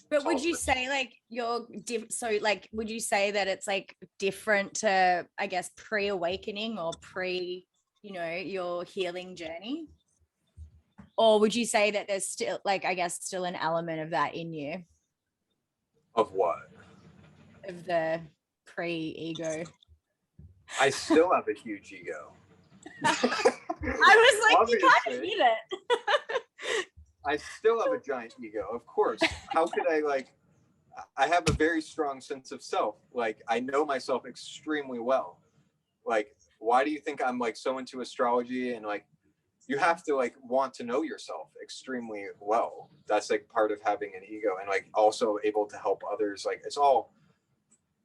but would you say like would you say that it's like different to, I guess, pre-awakening or your healing journey? Or would you say that there's still, like, I guess, still an element of that in you? Of what? Of the pre-ego. I still have a huge ego. I was like, you kind of need it. I still have a giant ego, of course. How could I have a very strong sense of self. Like, I know myself extremely well. Like, why do you think I'm like so into astrology? And like, you have to like want to know yourself extremely well. That's like part of having an ego, and like also able to help others. Like, it's all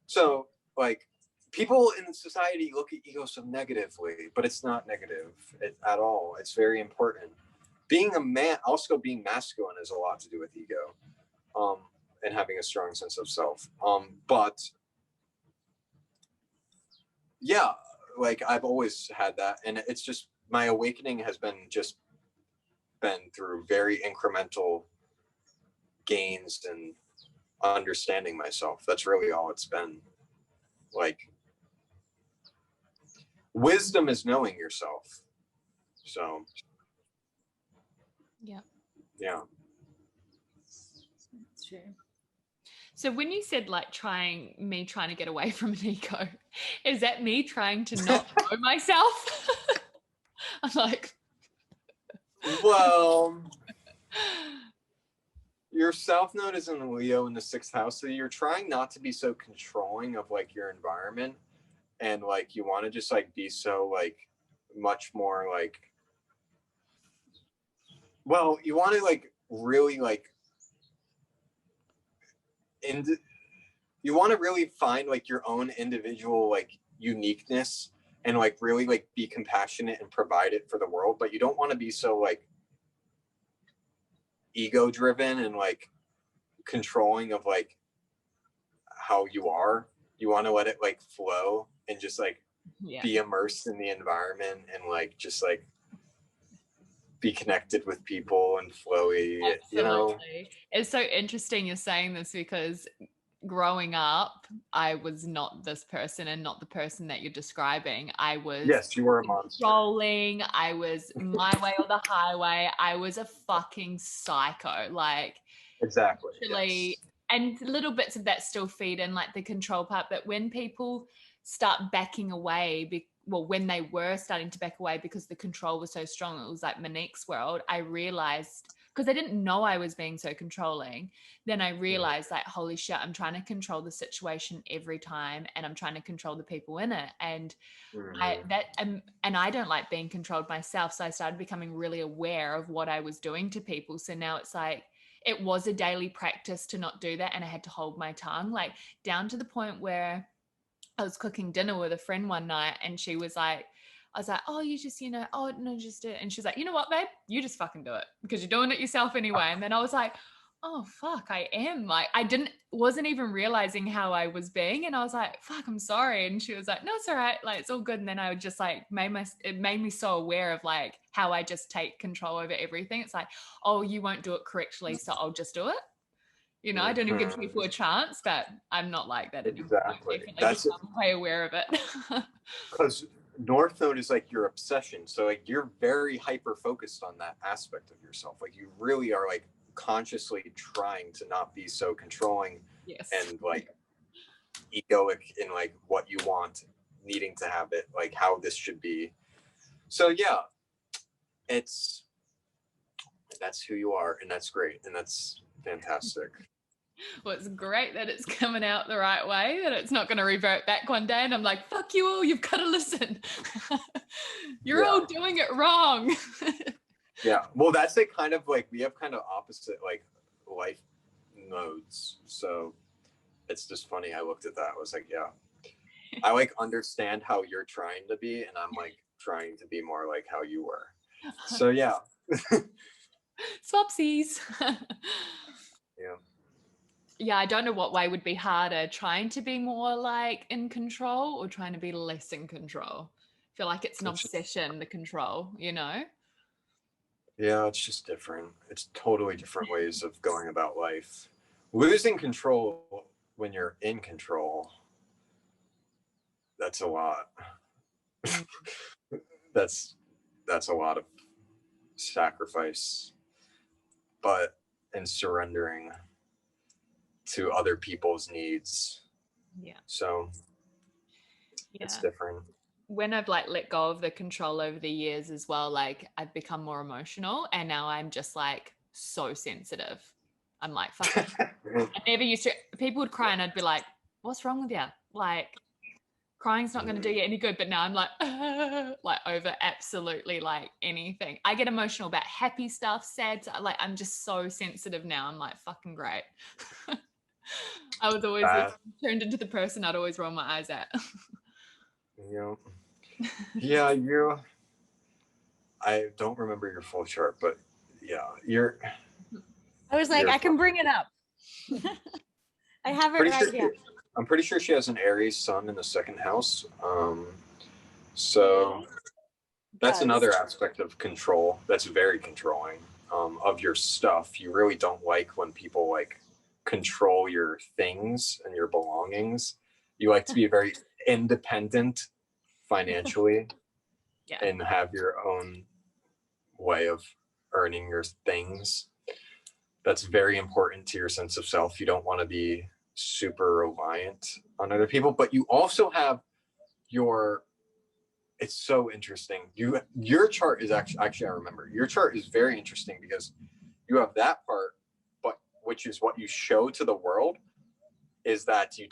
so like people in society look at ego so negatively, but it's not negative at all. It's very important. Being a man, also being masculine, has a lot to do with ego, and having a strong sense of self. But yeah, like I've always had that, and it's just my awakening has been through very incremental gains and understanding myself. That's really all it's been. Like, wisdom is knowing yourself. So yeah. That's true. So when you said like trying to get away from an ego, is that me trying to not know myself? I'm like, well, your South Node is in Leo in the 6th house, so you're trying not to be so controlling of like your environment, and like you want to just like be so like much more like, well, you want to like really like you want to really find like your own individual like uniqueness, and like really like be compassionate and provide it for the world, but you don't want to be so like ego driven and like controlling of like how you are. You want to let it like flow and just like be immersed in the environment, and like just like be connected with people and flowy. Absolutely. You know, it's so interesting you're saying this, because growing up I was not this person, and not the person that you're describing. I was, yes, you were a monster. Controlling. I was my way or the highway. I was a fucking psycho. Like, exactly. literally, Yes. and little bits of that still feed in, like the control part. But when people start backing away, when they were starting to back away because the control was so strong, it was like Monique's world. I realized, because I didn't know I was being so controlling, then I realized like, holy shit, I'm trying to control the situation every time, and I'm trying to control the people in it. And I don't like being controlled myself. So I started becoming really aware of what I was doing to people. So now it's like, it was a daily practice to not do that. And I had to hold my tongue, like down to the point where I was cooking dinner with a friend one night, and she was like, I was like, oh, you just, oh, no, just do it. And she's like, you know what, babe? You just fucking do it because you're doing it yourself anyway. And then I was like, oh, fuck, I am. Like, wasn't even realizing how I was being. And I was like, fuck, I'm sorry. And she was like, no, it's all right. Like, it's all good. And then I would just like, it made me so aware of like how I just take control over everything. It's like, oh, you won't do it correctly, so I'll just do it. I don't even give people a chance, but I'm not like that anymore. Exactly. That's way aware of it. Because North Node is like your obsession. So like you're very hyper focused on that aspect of yourself. Like you really are like consciously trying to not be so controlling and like egoic in like what you want, needing to have it, like how this should be. So yeah, that's who you are, and that's great, and that's fantastic. Well, it's great that it's coming out the right way, that it's not going to revert back one day and I'm like, fuck you all, you've got to listen. You're all doing it wrong. Yeah. Well, that's like kind of like, we have kind of opposite like life modes. So it's just funny. I looked at that. I was like, yeah, I like understand how you're trying to be, and I'm like trying to be more like how you were. So yeah. Swapsies. Yeah. Yeah, I don't know what way would be harder, trying to be more like in control or trying to be less in control. I feel like it's an obsession, the control, Yeah, it's just different. It's totally different ways of going about life. Losing control when you're in control, that's a lot. That's a lot of sacrifice, and surrendering to other people's needs. Yeah. So it's different. When I've like let go of the control over the years as well, like I've become more emotional, and now I'm just like so sensitive. I'm like, fuck. I never used to. People would cry and I'd be like, what's wrong with you? Like, crying's not going to do you any good. But now I'm like over absolutely like anything. I get emotional about happy stuff, sad stuff. Like, I'm just so sensitive now. I'm like, fucking great. I was always turned into the person I'd always roll my eyes at. Yeah, I don't remember your full chart, but yeah, I was like, I can bring it up. I have it right here. I'm pretty sure she has an Aries sun in the second house. So that's another aspect of control that's very controlling of your stuff. You really don't like when people like control your things and your belongings. You like to be very independent financially and have your own way of earning your things. That's very important to your sense of self. You don't want to be super reliant on other people, but you also have it's so interesting. Your chart is actually I remember your chart is very interesting because you have that part, but which is what you show to the world is that you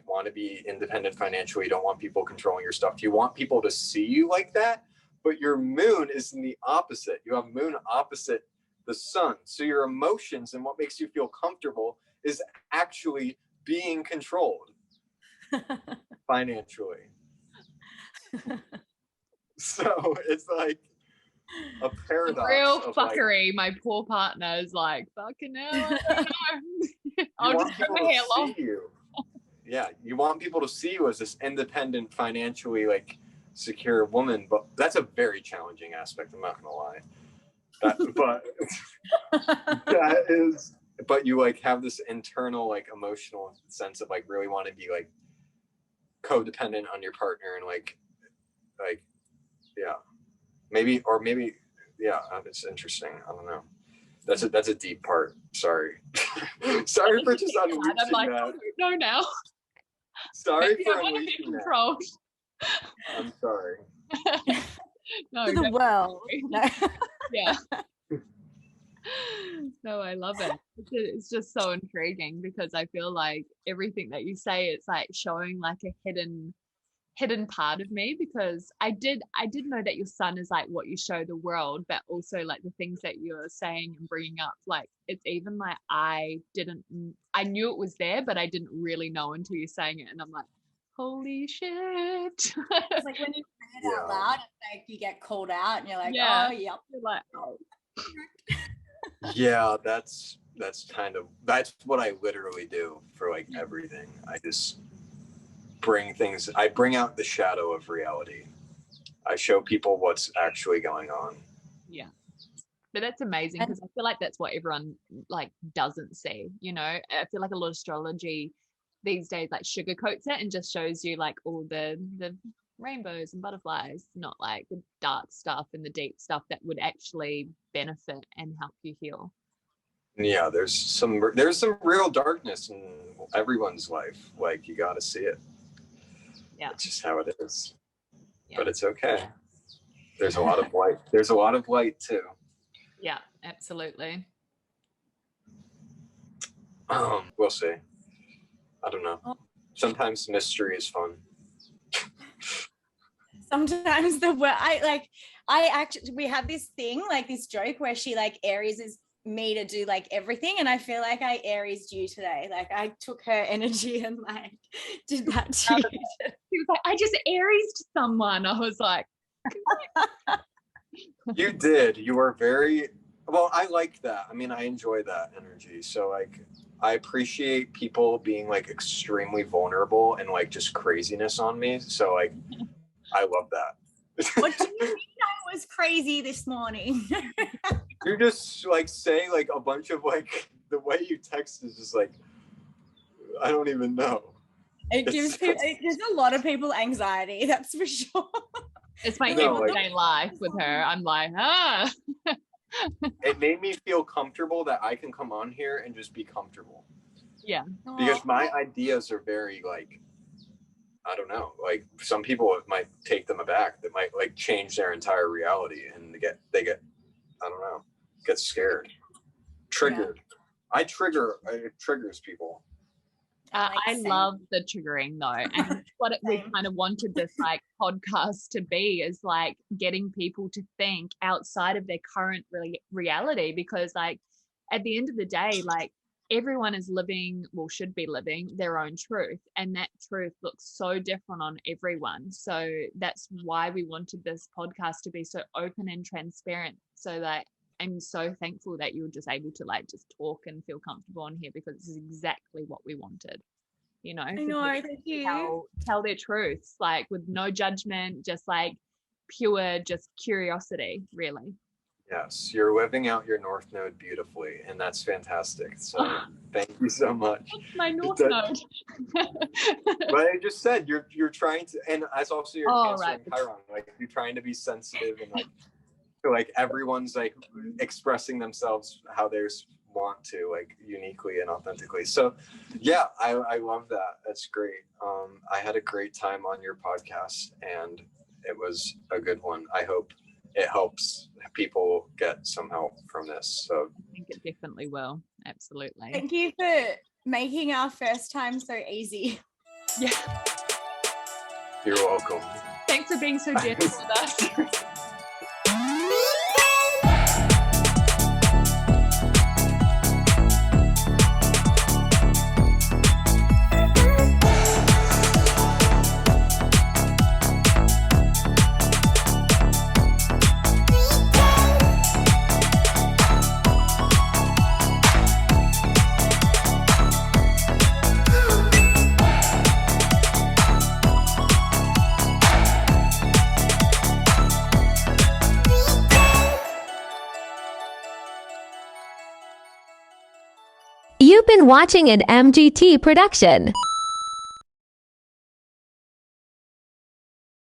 want to be independent financially. You don't want people controlling your stuff. You want people to see you like that, but your moon is in the opposite. You have moon opposite the sun. So your emotions and what makes you feel comfortable is actually being controlled financially. So it's like a paradox. Real fuckery. Like, my poor partner is like, fucking hell, I don't know. I'll just cut my hair long. Yeah, you want people to see you as this independent, financially like secure woman, but that's a very challenging aspect. I'm not gonna lie. But you like have this internal like emotional sense of like really want to be like codependent on your partner and like maybe it's interesting. I don't know. That's a deep part. Sorry. Sorry for just unleashing I'm like, that. No, now. Sorry Maybe for I want to be controlled. I'm sorry. No, to the world. No. Yeah. No, I love it. It's just so intriguing because I feel like everything that you say, it's like showing like a hidden part of me, because I did know that your sun is like what you show the world, but also like the things that you're saying and bringing up, like it's even like I knew it was there, but I didn't really know until you're saying it, and I'm like, holy shit. It's like when you say it out Yeah. loud, it's like you get called out and you're like, Yeah. oh, yep. You're like, oh. Yeah, that's what I literally do for like everything. I just I bring out the shadow of reality. I show people what's actually going on. Yeah. But that's amazing because I feel like that's what everyone like doesn't see, you know. I feel like a lot of astrology these days like sugarcoats it and just shows you like all the rainbows and butterflies, not like the dark stuff and the deep stuff that would actually benefit and help you heal. Yeah, there's some real darkness in everyone's life. Like you got to see it. Yeah. It's just how it is. Yeah. But it's okay. There's a lot of light. There's a lot of light too. Yeah, absolutely. We'll see. I don't know. Sometimes mystery is fun. Sometimes we have this thing, like this joke where she like Aries is me to do like everything, and I feel like I Aries you today. Like I took her energy and like did that to you. She was like, I just Aries someone. I was like, You did. You were very well. I like that. I mean, I enjoy that energy. So like, I appreciate people being like extremely vulnerable and like just craziness on me. So like, I love that. What do you mean I was crazy this morning? You just like say like a bunch of like the way you text is just like, I don't even know. It gives a lot of people anxiety, that's for sure. it's my No, like- everyday life with her. I'm like, It made me feel comfortable that I can come on here and just be comfortable. Yeah. Because my ideas are very like, I don't know, like some people it might take them aback, that might like change their entire reality, and they get I don't know, get scared, triggered. Yeah. It triggers people. I love the triggering though, and what we kind of wanted this like podcast to be is like getting people to think outside of their current reality, because like at the end of the day, like everyone is living, well, should be living their own truth, and that truth looks so different on everyone. So that's why we wanted this podcast to be so open and transparent, so that I'm so thankful that you were just able to like just talk and feel comfortable on here, because this is exactly what we wanted, you know. I know, thank you. Tell their truths, like with no judgment, just like pure, just curiosity, really. Yes, you're living out your North Node beautifully, and that's fantastic. So thank you so much. That's my North Node. But I just said you're trying to, and that's also your Cancer and Chiron. Like you're trying to be sensitive and like feel like everyone's like expressing themselves how they want to, like uniquely and authentically. So yeah, I love that. That's great. I had a great time on your podcast, and it was a good one. I hope it helps people get some help from this. So I think it definitely will. Absolutely. Thank you for making our first time so easy. Yeah. You're welcome. Thanks for being so gentle with us. You've been watching an MGT production.